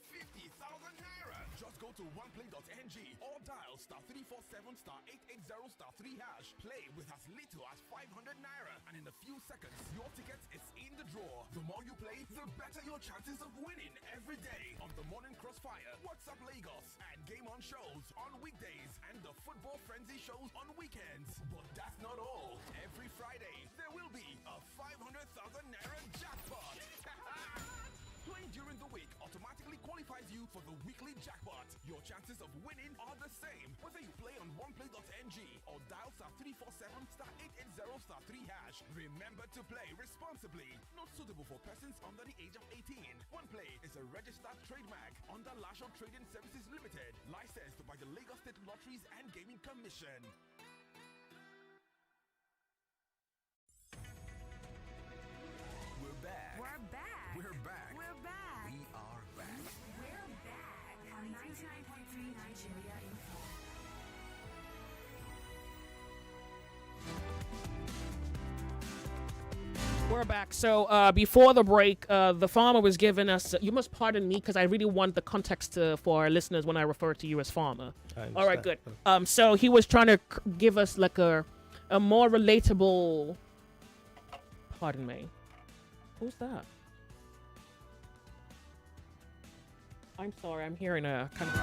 naira. Just go to oneplay.ng or dial *347*880*3#. Play with as little as 500 naira, and in a few seconds, your ticket is in the draw. The more you play, the better your chances of winning every day on the Morning Crossfire, WhatsApp Lagos, and Game On shows on weekdays, and the Football Frenzy shows on weekends. But that's not all. Every Friday, there will be a 500,000 naira jackpot. Playing during the week automatically qualifies you for the weekly jackpot. Your chances of winning are the same whether you play on oneplay.ng or dial *347*880*3#. Remember to play responsibly. Not suitable for persons under the age of 18. OnePlay is a registered trademark under Lasho Trading Services Limited, licensed by the Lagos State Lotteries and Gaming Commission. We're back. We're back. We're back. We're back. We are back. We're back on 99.3 Nigeria Info. We're back. So before the break, the farmer was giving us. You must pardon me because I really want the context for our listeners when I refer to you as farmer. All right, good. So he was trying to give us like a more relatable. Pardon me. Who's that? I'm sorry. I'm hearing a kind of.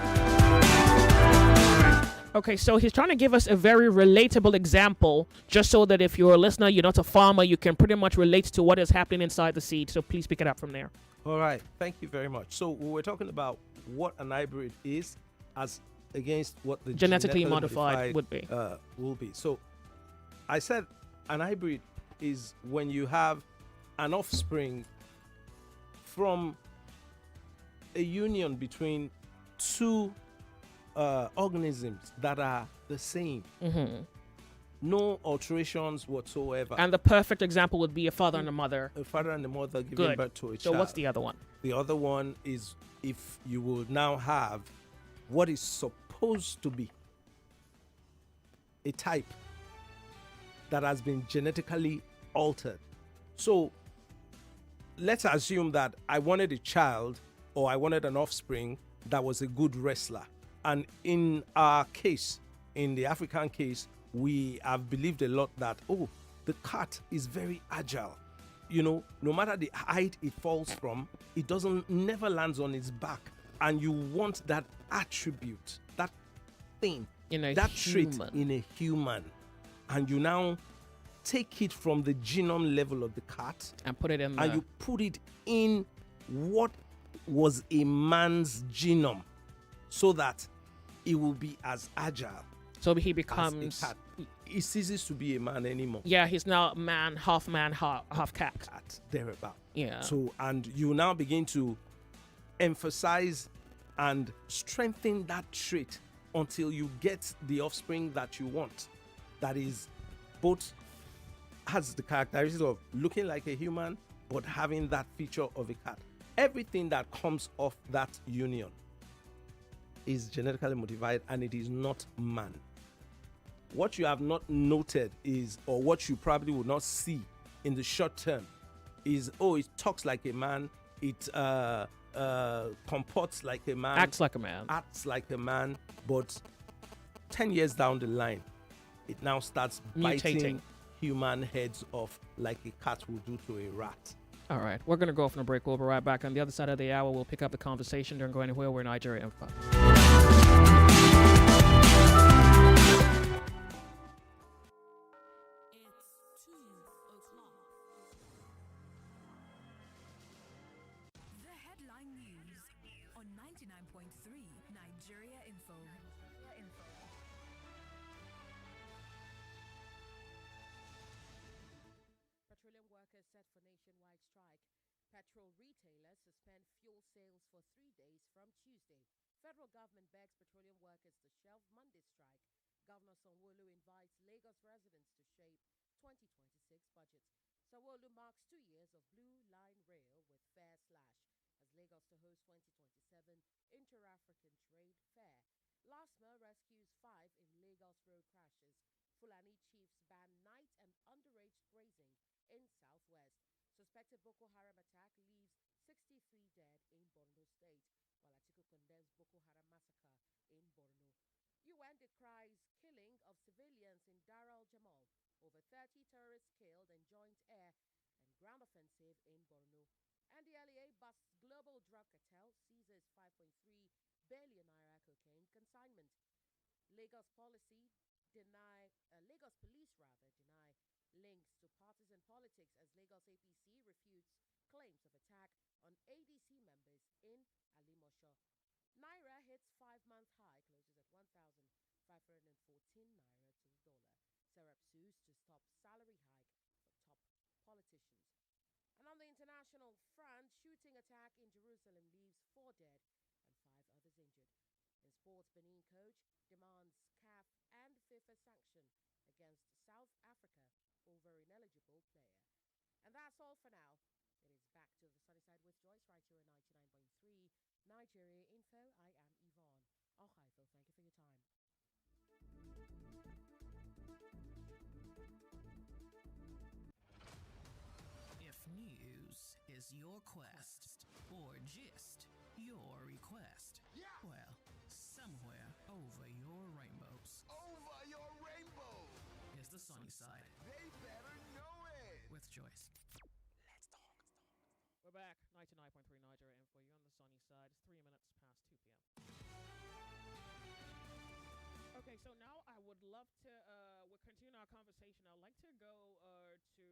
Okay, so he's trying to give us a very relatable example, just so that if you're a listener, you're not a farmer, you can pretty much relate to what is happening inside the seed. So please pick it up from there. All right. Thank you very much. So we were talking about what an hybrid is as against what the genetically modified would be. Will be. So I said an hybrid is when you have an offspring from a union between two organisms that are the same. No alterations whatsoever. And the perfect example would be a father and a mother. A father and a mother giving birth to a child. So what's the other one? The other one is if you will now have what is supposed to be a type that has been genetically altered. So let's assume that I wanted a child or I wanted an offspring that was a good wrestler. And in our case, in the African case, we have believed a lot that, oh, the cat is very agile. You know, no matter the height it falls from, it never lands on its back. And you want that attribute, that thing, that trait in a human. And you now take it from the genome level of the cat and put it in and you put it in what was a man's genome so that it will be as agile. So he becomes as a cat. He ceases to be a man anymore. Yeah, he's now man, half cat. Cat, thereabout. Yeah. So, and you now begin to emphasize and strengthen that trait until you get the offspring that you want. That is both has the characteristics of looking like a human, but having that feature of a cat. Everything that comes off that union is genetically modified and it is not man. What you have not noted is, or what you probably will not see in the short term is, oh, it talks like a man, it comports like a man, acts like a man, but 10 years down the line, it now starts biting human heads off like a cat will do to a rat. All right, we're going to go off on a break. We'll be right back. On the other side of the hour, we'll pick up the conversation. Don't go anywhere. We're Nigeria Info. The headline news on 99.3 Nigeria Info. Petroleum workers set for nationwide strike. Petrol retailers suspend fuel sales for 3 days from Tuesday. Federal government begs petroleum workers to shelve Monday strike. Governor Sanwo-Olu invites Lagos residents to shape 2026 budget. Sanwo-Olu marks 2 years of Blue Line Rail with fare slash as Lagos to host 2027 Inter-African Trade Fair. LASMA rescues 5 in Lagos road crashes. Fulani chiefs ban night and underage grazing in southwest. Suspected Boko Haram attack leaves 63 dead in Borno State, while Atiku condemns Boko Haram massacre in Borno. UN decries killing of civilians in Dar al Jamal. Over 30 terrorists killed in joint air and ground offensive in Borno. And the LEA busts global drug cartel, seizes 5.3 billion naira cocaine consignment. Lagos police deny links to partisan politics as Lagos APC refutes claims of attack on ADC members in Alimosho. Naira hits 5-month high, closes at 1,514 naira to the dollar. Serap sues to stop salary hike for top politicians. And on the international front, shooting attack in Jerusalem leaves 4 dead and 5 others injured. In sports, Benin coach demands CAF and FIFA sanction against South Africa over ineligible player. And that's all for now. It is back to the sunny side with Joyce right here on 99.3 Nigeria Info. I am Yvonne Alhaifo. Thank you for your time. If news is your quest, or gist your request, well, somewhere over your rainbows. Over your rainbow! Is the sunny side. They better know it! With Joyce. Let's talk. We're back. 99.3 Nigeria Info. You're on the sunny side. It's 3 minutes past 2 p.m. Okay, so now I would love to, we'll continue our conversation. I'd like to go to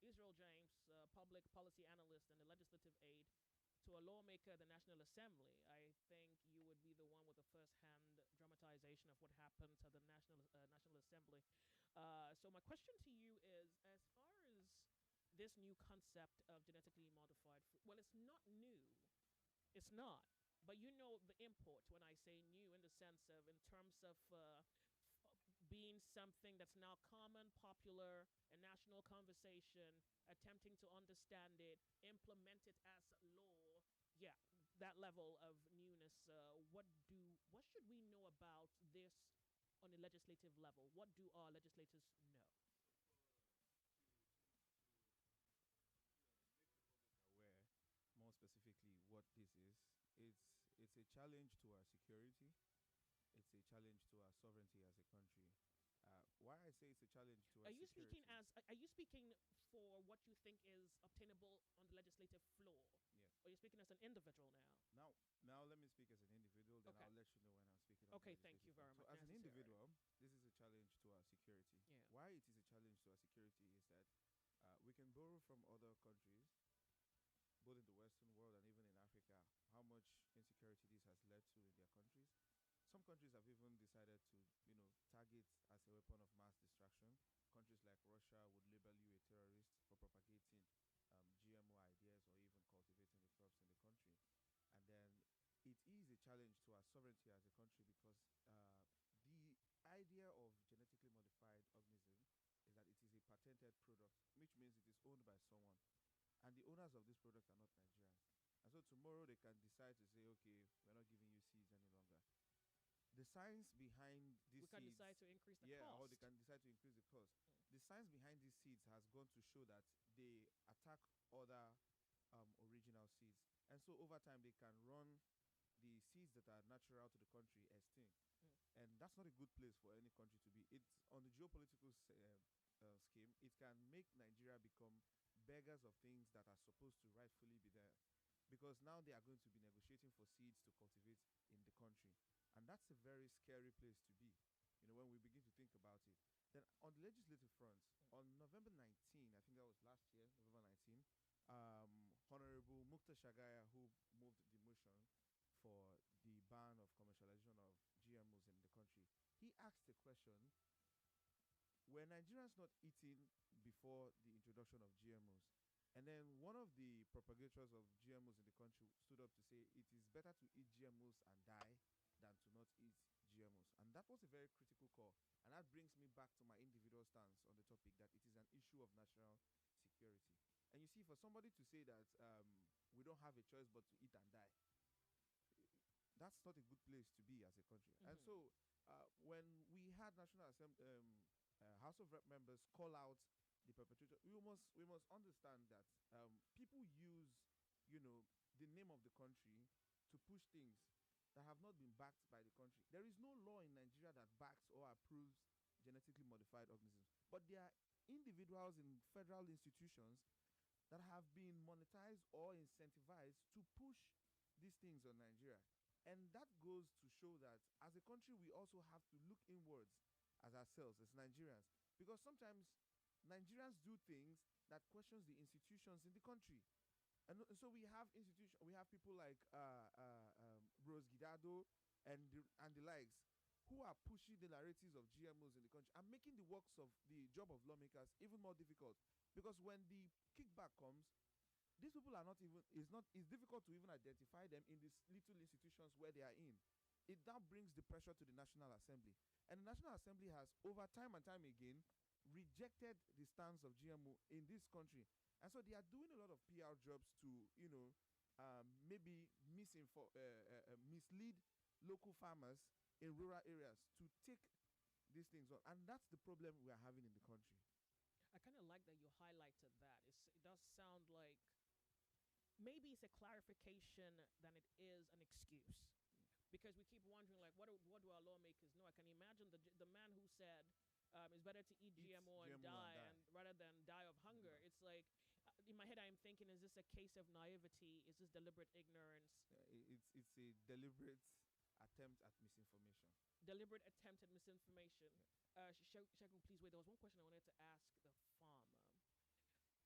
Israel James, public policy analyst and a legislative aide to a lawmaker at the National Assembly. I think you would be the one with the first-hand dramatization of what happened to the National Assembly. So my question to you is, as far as this new concept of genetically modified food, well, it's not new. It's not. But you know the import when I say new, in the sense of, in terms of being something that's now common, popular, a national conversation, attempting to understand it, implement it as law. Yeah, that level of newness. What should we know about this on a legislative level? What do our legislators know? Aware more specifically what this is, it's a challenge to our security, it's a challenge to our sovereignty as a country. Why I say it's a challenge to our security. Are you speaking for what you think is obtainable on the legislative floor? Yes. Or you're speaking as an individual now? Now let me speak as an individual, then Okay. I'll let you know when I'm speaking. On Okay, the thank you legislative very front. much. So as an individual, this is a challenge to our security. Yeah. Why it is a challenge to our security is that we can borrow from other countries, both in the Western world and even in Africa, how much insecurity this has led to in their countries. Some countries have even decided to, target as a weapon of mass destruction. Countries like Russia would label you a terrorist for propagating GMO ideas or even cultivating the crops in the country. And then it is a challenge to our sovereignty as a country because the idea of genetically modified organism is that it is a patented product, which means it is owned by someone. And the owners of this product are not Nigerians. And so tomorrow they can decide to say, okay, we're not giving you seeds any longer. The science behind these seeds... We can decide to increase the cost. Yeah, or they can decide to increase the cost. The science behind these seeds has gone to show that they attack other original seeds. And so over time, they can run the seeds that are natural to the country extinct. And that's not a good place for any country to be. It's on the geopolitical scheme, it can make Nigeria become beggars of things that are supposed to rightfully be there. Because now they are going to be negotiating for seeds to cultivate in the country. And that's a very scary place to be, when we begin to think about it. Then on the legislative front, on November 19, I think that was last year, November 19, Honorable Mukta Shagaya, who moved the motion for the ban of commercialization of GMOs in the country, he asked a question: were Nigerians not eating before the introduction of GMOs? And then one of the propagators of GMOs in the country stood up to say it is better to eat GMOs and die than to not eat GMOs. And that was a very critical call. And that brings me back to my individual stance on the topic, that it is an issue of national security. And you see, for somebody to say that we don't have a choice but to eat and die, that's not a good place to be as a country. And so when we had National Assembly, House of Rep members call out the perpetrator, we must understand that people use, the name of the country to push things that have not been backed by the country. There is no law in Nigeria that backs or approves genetically modified organisms, but there are individuals in federal institutions that have been monetized or incentivized to push these things on Nigeria. And that goes to show that as a country, we also have to look inwards as ourselves, as Nigerians, because sometimes Nigerians do things that questions the institutions in the country. And so we have people like Rose Gidado and the likes, who are pushing the narratives of GMOs in the country and making the job of lawmakers even more difficult. Because when the kickback comes, these people are it's difficult to even identify them in these little institutions where they are in. It now brings the pressure to the National Assembly. And the National Assembly has, over time and time again, rejected the stance of GMO in this country. And so they are doing a lot of PR jobs to, maybe mislead local farmers in rural areas to take these things on. And that's the problem we are having in the country. I kind of like that you highlighted that. It does sound like maybe it's a clarification than it is an excuse. Because we keep wondering, like, what do our lawmakers know? I can imagine the man who said it's better to eat GMO and die, and rather than die of hunger. It's like, in my head, I'm thinking, is this a case of naivety? Is this deliberate ignorance? It's a deliberate attempt at misinformation. Deliberate attempt at misinformation. Shagun, please wait. There was one question I wanted to ask the farmer.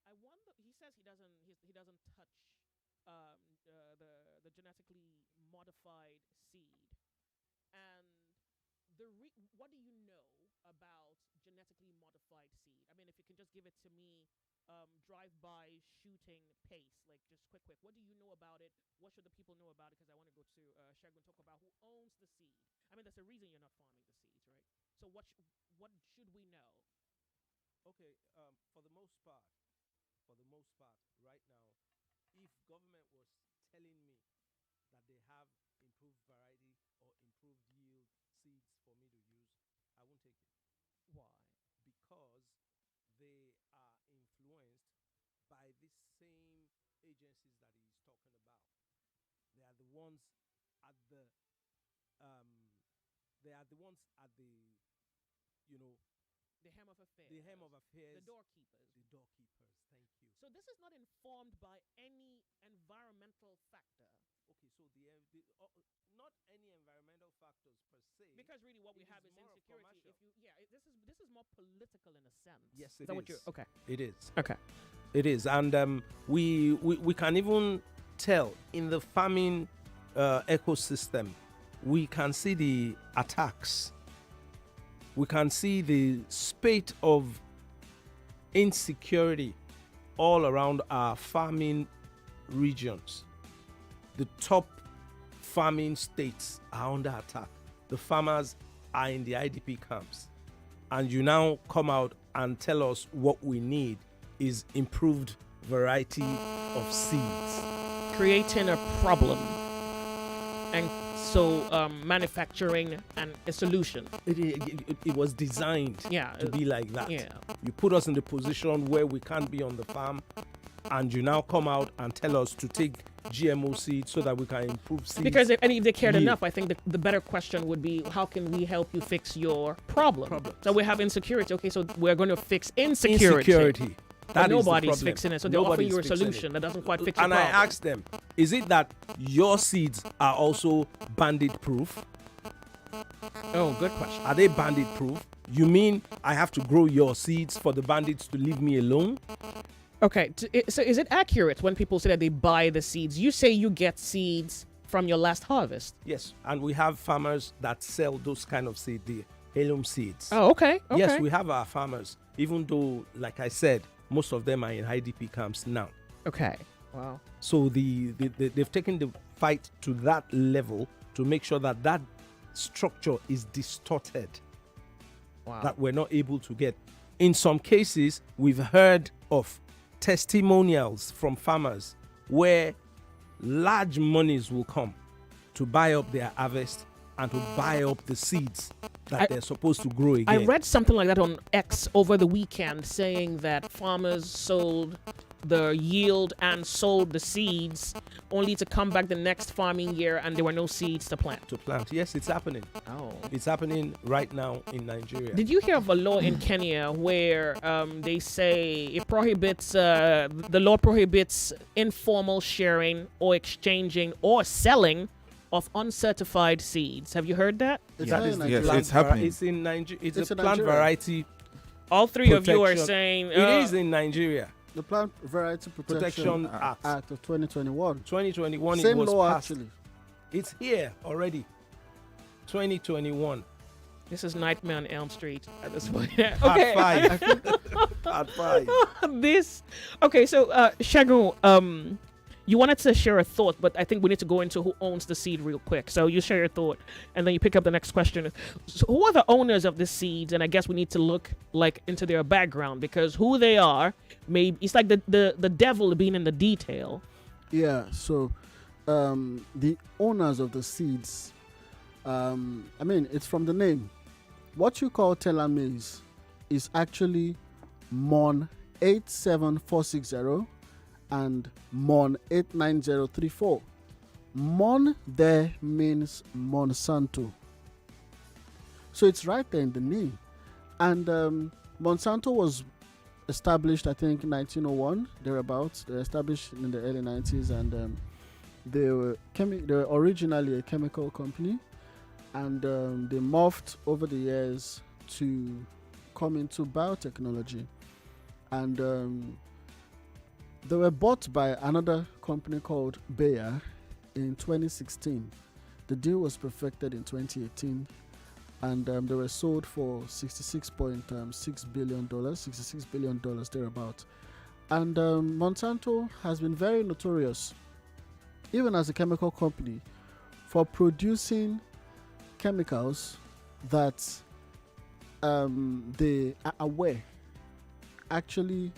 I wonder. He says he doesn't touch the genetically modified seed, and what do you know about genetically modified seed? I mean, if you can just give it to me, drive-by shooting pace, like just quick. What do you know about it? What should the people know about it? Because I want to go to Shagun, talk about who owns the seed. I mean, there's a reason you're not farming the seeds, right? So what should we know? Okay, for the most part, right now, if government was telling me that they have improved variety or improved yield seeds for me to use, I won't take it. Why? Because they are influenced by these same agencies that he's talking about. They are the ones at the The hem of affairs. the hem of affairs. The doorkeepers. The doorkeepers. Thank you. So this is not informed by any environmental factor. Okay, so not any environmental factors per se. Because really, what we have is more of insecurity. commercial. This is more political in a sense. Yes, is it that is. What you're, okay. It is. Okay. It is, and we can even tell in the farming ecosystem, we can see the attacks. We can see the spate of insecurity all around our farming regions. The top farming states are under attack. The farmers are in the IDP camps. And you now come out and tell us what we need is improved variety of seeds. Creating a problem. And so manufacturing a solution. It was designed to be like that. Yeah. You put us in the position where we can't be on the farm, and you now come out and tell us to take GMO seeds so that we can improve seeds. Because if they cared enough, I think the better question would be, how can we help you fix your problem? So we have insecurity. Okay, so we're going to fix insecurity. But nobody's fixing it, so they're offering you a solution that doesn't quite fix your problem. And I asked them, is it that your seeds are also bandit proof? Oh, good question. Are they bandit proof? You mean I have to grow your seeds for the bandits to leave me alone? Okay, so is it accurate when people say that they buy the seeds? You say you get seeds from your last harvest. Yes, and we have farmers that sell those kind of seeds, the heirloom seeds. Oh, okay. Yes, we have our farmers, even though, like I said, most of them are in IDP camps now. Okay. Wow. So they've taken the fight to that level to make sure that that structure is distorted. Wow. That we're not able to get. In some cases, we've heard of testimonials from farmers where large monies will come to buy up their harvest and to buy up the seeds that they're supposed to grow again. I read something like that on X over the weekend, saying that farmers sold the yield and sold the seeds only to come back the next farming year and there were no seeds to plant. Yes, it's happening. Oh. It's happening right now in Nigeria. Did you hear of a law in Kenya where they say it prohibits, the law prohibits informal sharing or exchanging or selling of uncertified seeds? Have you heard that? It's happening. It's in Nigeria. It's a plant variety. All three of you are saying it is in Nigeria. The Plant Variety Protection Act of 2021. 2021. Same it was law, passed. actually. It's here already. 2021. This is Nightmare on Elm Street at this point. Part Okay. 5. Part 5. Okay, so Shagun, you wanted to share a thought, but I think we need to go into who owns the seed real quick. So you share your thought, and then you pick up the next question. So who are the owners of the seeds? And I guess we need to look into their background, because who they are, maybe it's like the devil being in the detail. Yeah. So the owners of the seeds, I mean, it's from the name. What you call telomeres is actually MON 87460. And MON 89034. MON there means Monsanto. So it's right there in the name. And Monsanto was established, I think, in 1901, thereabouts. They were established in the early 90s, and they were originally a chemical company, and they morphed over the years to come into biotechnology. And they were bought by another company called Bayer in 2016. The deal was perfected in 2018, and they were sold for $66.6 billion, $66 billion thereabout. And Monsanto has been very notorious, even as a chemical company, for producing chemicals that they are aware actually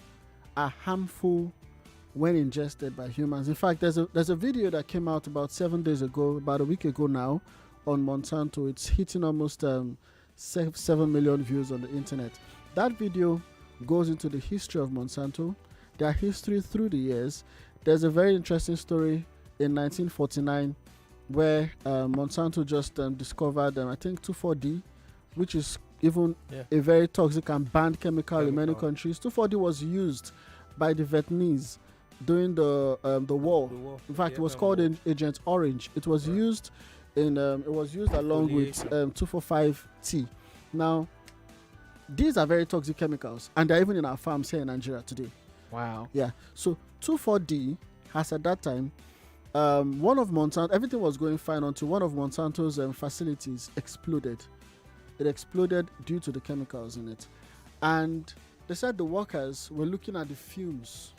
are harmful when ingested by humans. In fact, there's a video that came out about 7 days ago, about a week ago now, on Monsanto. It's hitting almost 7 million views on the internet. That video goes into the history of Monsanto, their history through the years. There's a very interesting story in 1949 where Monsanto just discovered, I think, 2,4-D, which is even a very toxic and banned chemical in many countries. 2,4-D was used by the Vietnamese during the war. In fact, it was called Agent Orange. It was used in it was used along with 2,4,5-T. Now, these are very toxic chemicals, and they're even in our farms here in Nigeria today. Wow. Yeah. So 2,4-D has at that time one of Monsanto. Everything was going fine until one of Monsanto's facilities exploded. It exploded due to the chemicals in it, and they said the workers were looking at the fumes.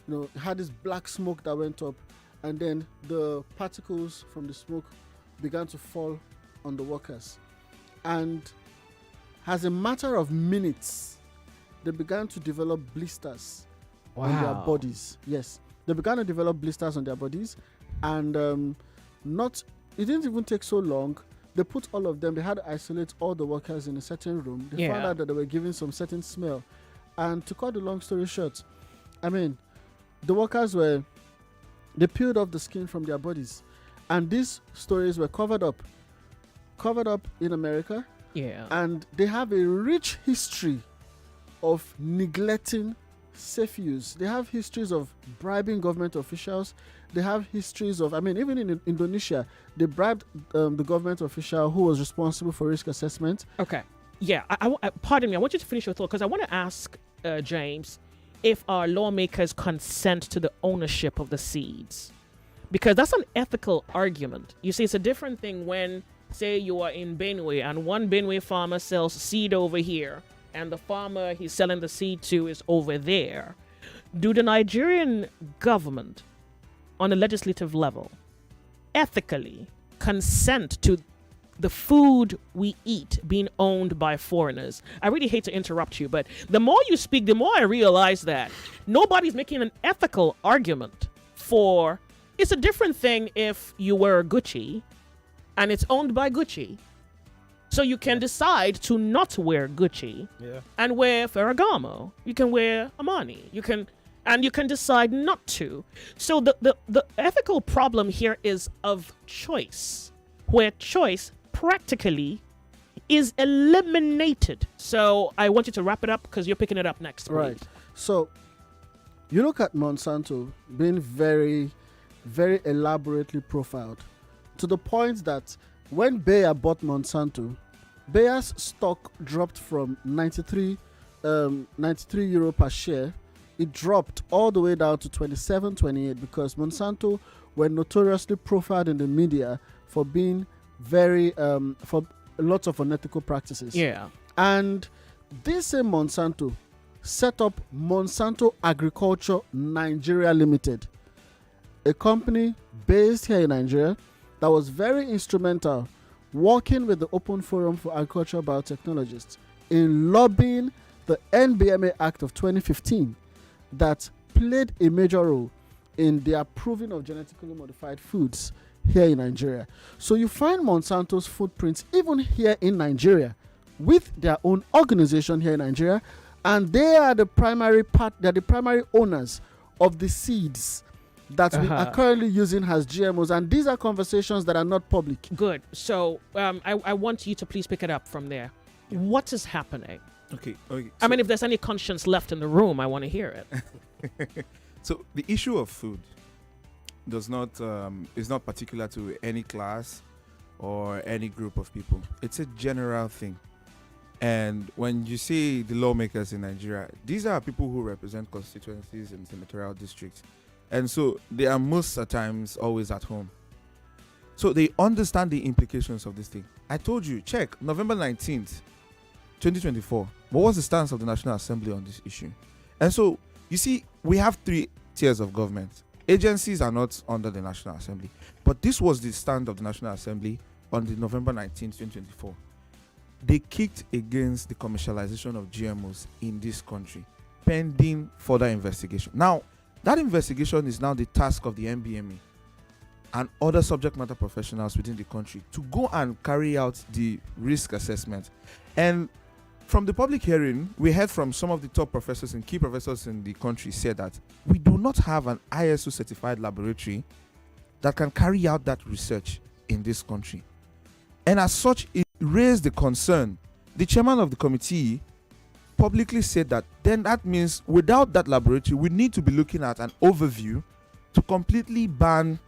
You know, it had this black smoke that went up, and then the particles from the smoke began to fall on the workers. And as a matter of minutes, they began to develop blisters on their bodies. Yes, they began to develop blisters on their bodies, and it didn't even take so long. They put all of them, they had to isolate all the workers in a certain room. They found out that they were giving some certain smell. And to cut the long story short, I mean, the workers they peeled off the skin from their bodies. And these stories were covered up in America. Yeah. And they have a rich history of neglecting safe use. They have histories of bribing government officials. They have histories of, even in Indonesia, they bribed the government official who was responsible for risk assessment. Okay. Yeah. Pardon me. I want you to finish your thought, because I want to ask James if our lawmakers consent to the ownership of the seeds, because that's an ethical argument. You see, it's a different thing when, say, you are in Benue and one Benue farmer sells seed over here and the farmer he's selling the seed to is over there. Do the Nigerian government, on a legislative level, ethically consent to the food we eat being owned by foreigners? I really hate to interrupt you, but the more you speak, the more I realize that nobody's making an ethical argument for. It's a different thing if you wear Gucci and it's owned by Gucci. So you can decide to not wear Gucci and wear Ferragamo. You can wear Armani. You can decide not to. So the ethical problem here is of choice, where choice practically is eliminated. So I want you to wrap it up, because you're picking it up next. Please. Right. So you look at Monsanto being very, very elaborately profiled, to the point that when Bayer bought Monsanto, Bayer's stock dropped from 93 euro per share. It dropped all the way down to 27, 28, because Monsanto were notoriously profiled in the media for being very for lots of unethical practices. Yeah. And this same Monsanto set up Monsanto Agriculture Nigeria Limited, a company based here in Nigeria that was very instrumental working with the Open Forum for Agricultural Biotechnologists in lobbying the NBMA Act of 2015 that played a major role in the approving of genetically modified foods here in Nigeria. So you find Monsanto's footprints even here in Nigeria with their own organization here in Nigeria, and they are the primary owners of the seeds that we are currently using as GMOs, and these are conversations that are not public. Good. So I want you to please pick it up from there. What is happening? Okay. I mean, if there's any conscience left in the room, I want to hear it. So the issue of food is not particular to any class or any group of people. It's a general thing. And when you see the lawmakers in Nigeria, these are people who represent constituencies and senatorial districts. And so they are most times always at home. So they understand the implications of this thing. I told you, check November 19th, 2024. What was the stance of the National Assembly on this issue? And so, you see, we have 3 tiers of government. Agencies are not under the National Assembly. But this was the stand of the National Assembly on the November 19th, 2024. They kicked against the commercialization of GMOs in this country, pending further investigation. Now, that investigation is now the task of the NBME and other subject matter professionals within the country to go and carry out the risk assessment. And from the public hearing, we heard from some of the top professors and key professors in the country said that we do not have an ISO certified laboratory that can carry out that research in this country. And as such, it raised the concern. The chairman of the committee publicly said that then that means without that laboratory, we need to be looking at an overview to completely ban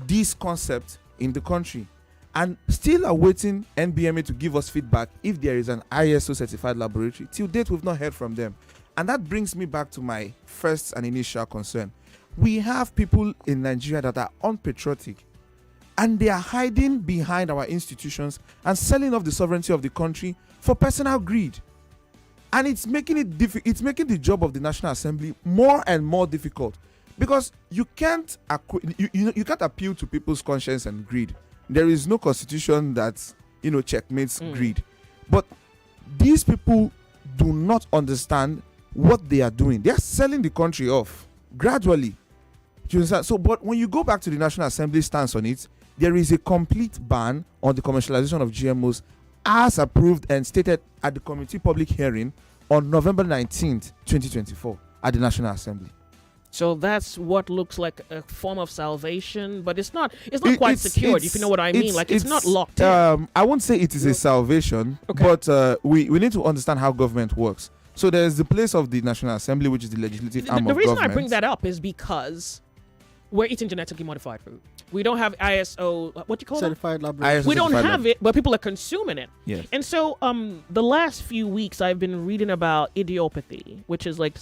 this concept in the country, and still awaiting NBMA to give us feedback if there is an ISO certified laboratory. Till date, we've not heard from them. And that brings me back to my first and initial concern. We have people in Nigeria that are unpatriotic, and they are hiding behind our institutions and selling off the sovereignty of the country for personal greed. And it's making it it's making the job of the National Assembly more and more difficult, because you can't you can't appeal to people's conscience and greed. There is no constitution that checkmates greed. But these people do not understand what they are doing. They are selling the country off gradually. Do you understand? So, but when you go back to the National Assembly stance on it, there is a complete ban on the commercialization of GMOs as approved and stated at the committee public hearing on November 19th, 2024 at the National Assembly. So that's what looks like a form of salvation, but it's not quite secured, if you know what I mean. It's not locked in. I won't say it is a salvation, but we need to understand how government works. So there's the place of the National Assembly, which is the legislative arm of government. The reason I bring that up is because we're eating genetically modified food. We don't have ISO, what do you call certified that? laboratory. We don't have it, but people are consuming it. Yes. And so the last few weeks I've been reading about idiopathy, which is like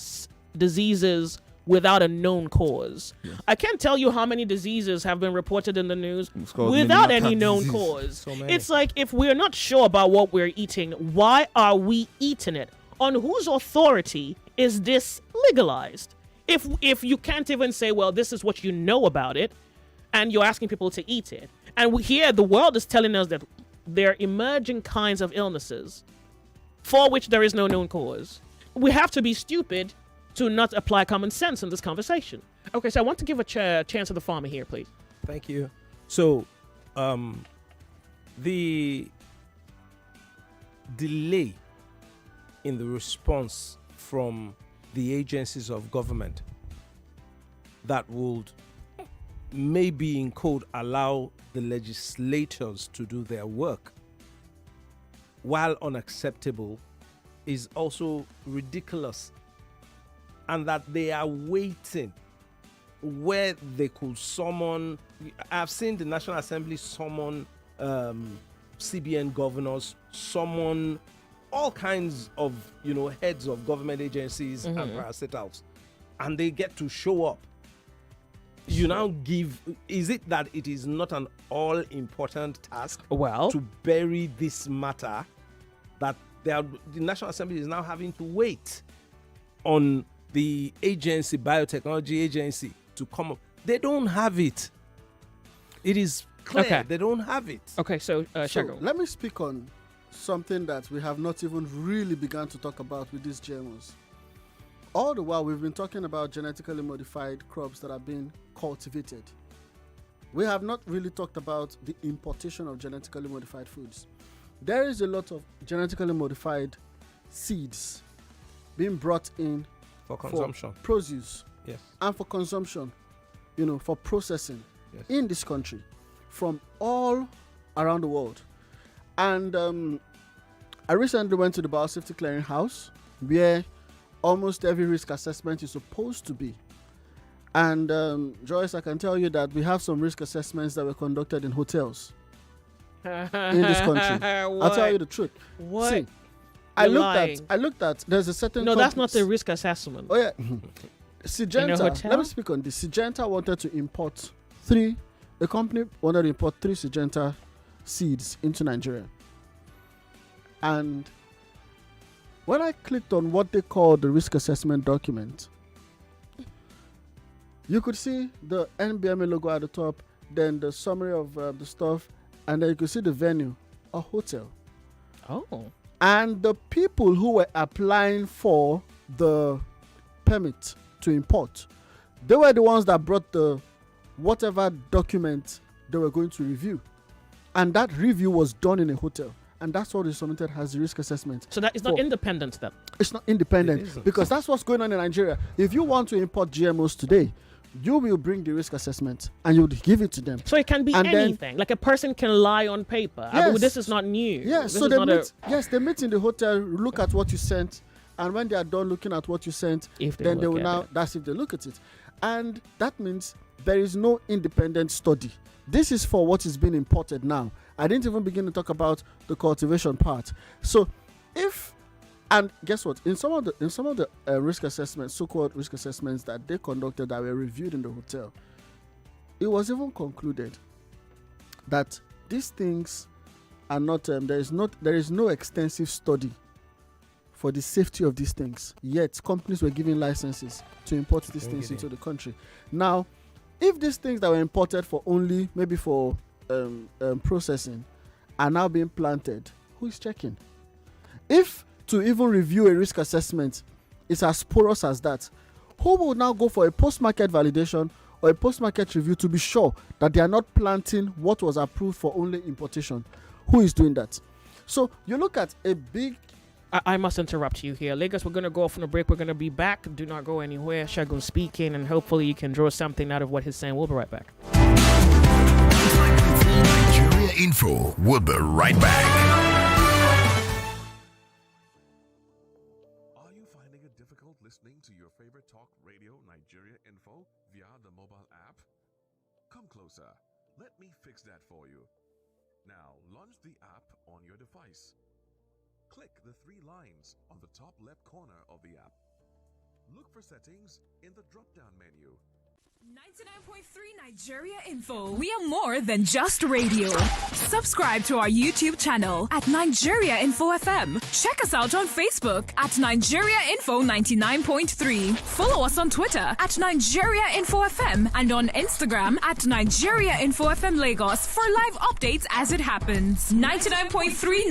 diseases without a known cause. Yes. I can't tell you how many diseases have been reported in the news without any known cause. So it's like, if we're not sure about what we're eating, why are we eating it? On whose authority is this legalized? If you can't even say, well, this is what you know about it, and you're asking people to eat it. And here, the world is telling us that there are emerging kinds of illnesses for which there is no known cause. We have to be stupid to not apply common sense in this conversation. Okay, so I want to give a chance to the farmer here, please. Thank you. So, the delay in the response from the agencies of government that would maybe in code allow the legislators to do their work, while unacceptable, is also ridiculous. And that they are waiting where they could summon. I've seen the National Assembly summon CBN governors, summon all kinds of heads of government agencies and parastatals, and they get to show up. You now give. Is it that it is not an all-important task to bury this matter, that the National Assembly is now having to wait on the agency, biotechnology agency, to come up? They don't have it. It is clear. Okay. They don't have it. Okay, so So let me speak on something that we have not even really begun to talk about with these GMOs. All the while, we've been talking about genetically modified crops that are being cultivated. We have not really talked about the importation of genetically modified foods. There is a lot of genetically modified seeds being brought in for consumption, for produce, yes, and for consumption, for processing, yes, in this country from all around the world. And I recently went to the Biosafety Clearinghouse, where almost every risk assessment is supposed to be. And Joyce, I can tell you that we have some risk assessments that were conducted in hotels in this country. I'll tell you the truth. What? See, I looked at, there's a certain... No, that's not a risk assessment. Oh, yeah. Syngenta, let me speak on this. Syngenta wanted to import a company wanted to import 3 Syngenta seeds into Nigeria. And when I clicked on what they call the risk assessment document, you could see the NBMA logo at the top, then the summary of the stuff, and then you could see the venue, a hotel. Oh. And the people who were applying for the permit to import, they were the ones that brought the whatever document they were going to review. And that review was done in a hotel. And that's what is submitted as the risk assessment. So that is not independent then? It's not independent because that's what's going on in Nigeria. If you want to import GMOs today, you will bring the risk assessment and you would give it to them. So it can be and anything. Like a person can lie on paper. Yes. I mean, this is not new. Yes, This so is they not meet, they meet in the hotel, look at what you sent, and when they are done looking at what you sent, then they will now, that's if they look at it. And that means there is no independent study. This is for what is being imported now. I didn't even begin to talk about the cultivation part. So if, and guess what, in some of the risk assessments, so-called risk assessments that they conducted that were reviewed in the hotel, it was even concluded that these things are not, there is no extensive study for the safety of these things, yet companies were given licenses to import these things into the country. Now, if these things that were imported for only maybe for processing are now being planted, who is checking? If to even review a risk assessment is as porous as that, who will now go for a post-market validation or a post-market review to be sure that they are not planting what was approved for only importation? Who is doing that? So you look at a big... I must interrupt you here. Lagos, we're going to go off on a break. We're going to be back. Do not go anywhere. Shagun speaking, and hopefully you can draw something out of what he's saying. We'll be right back. Nigeria Info. We'll be right back. Are you finding it difficult listening to your favorite talk radio, Nigeria Info, via the mobile app? Come closer. Let me fix that for you. Now, launch the app on your device. Click the 3 lines on the top left corner of the app. Look for settings in the drop-down menu. 99.3 Nigeria Info. We are more than just radio. Subscribe to our YouTube channel at Nigeria Info FM. Check us out on Facebook at Nigeria Info 99.3. Follow us on Twitter at Nigeria Info FM and on Instagram at Nigeria Info FM Lagos for live updates as it happens. 99.3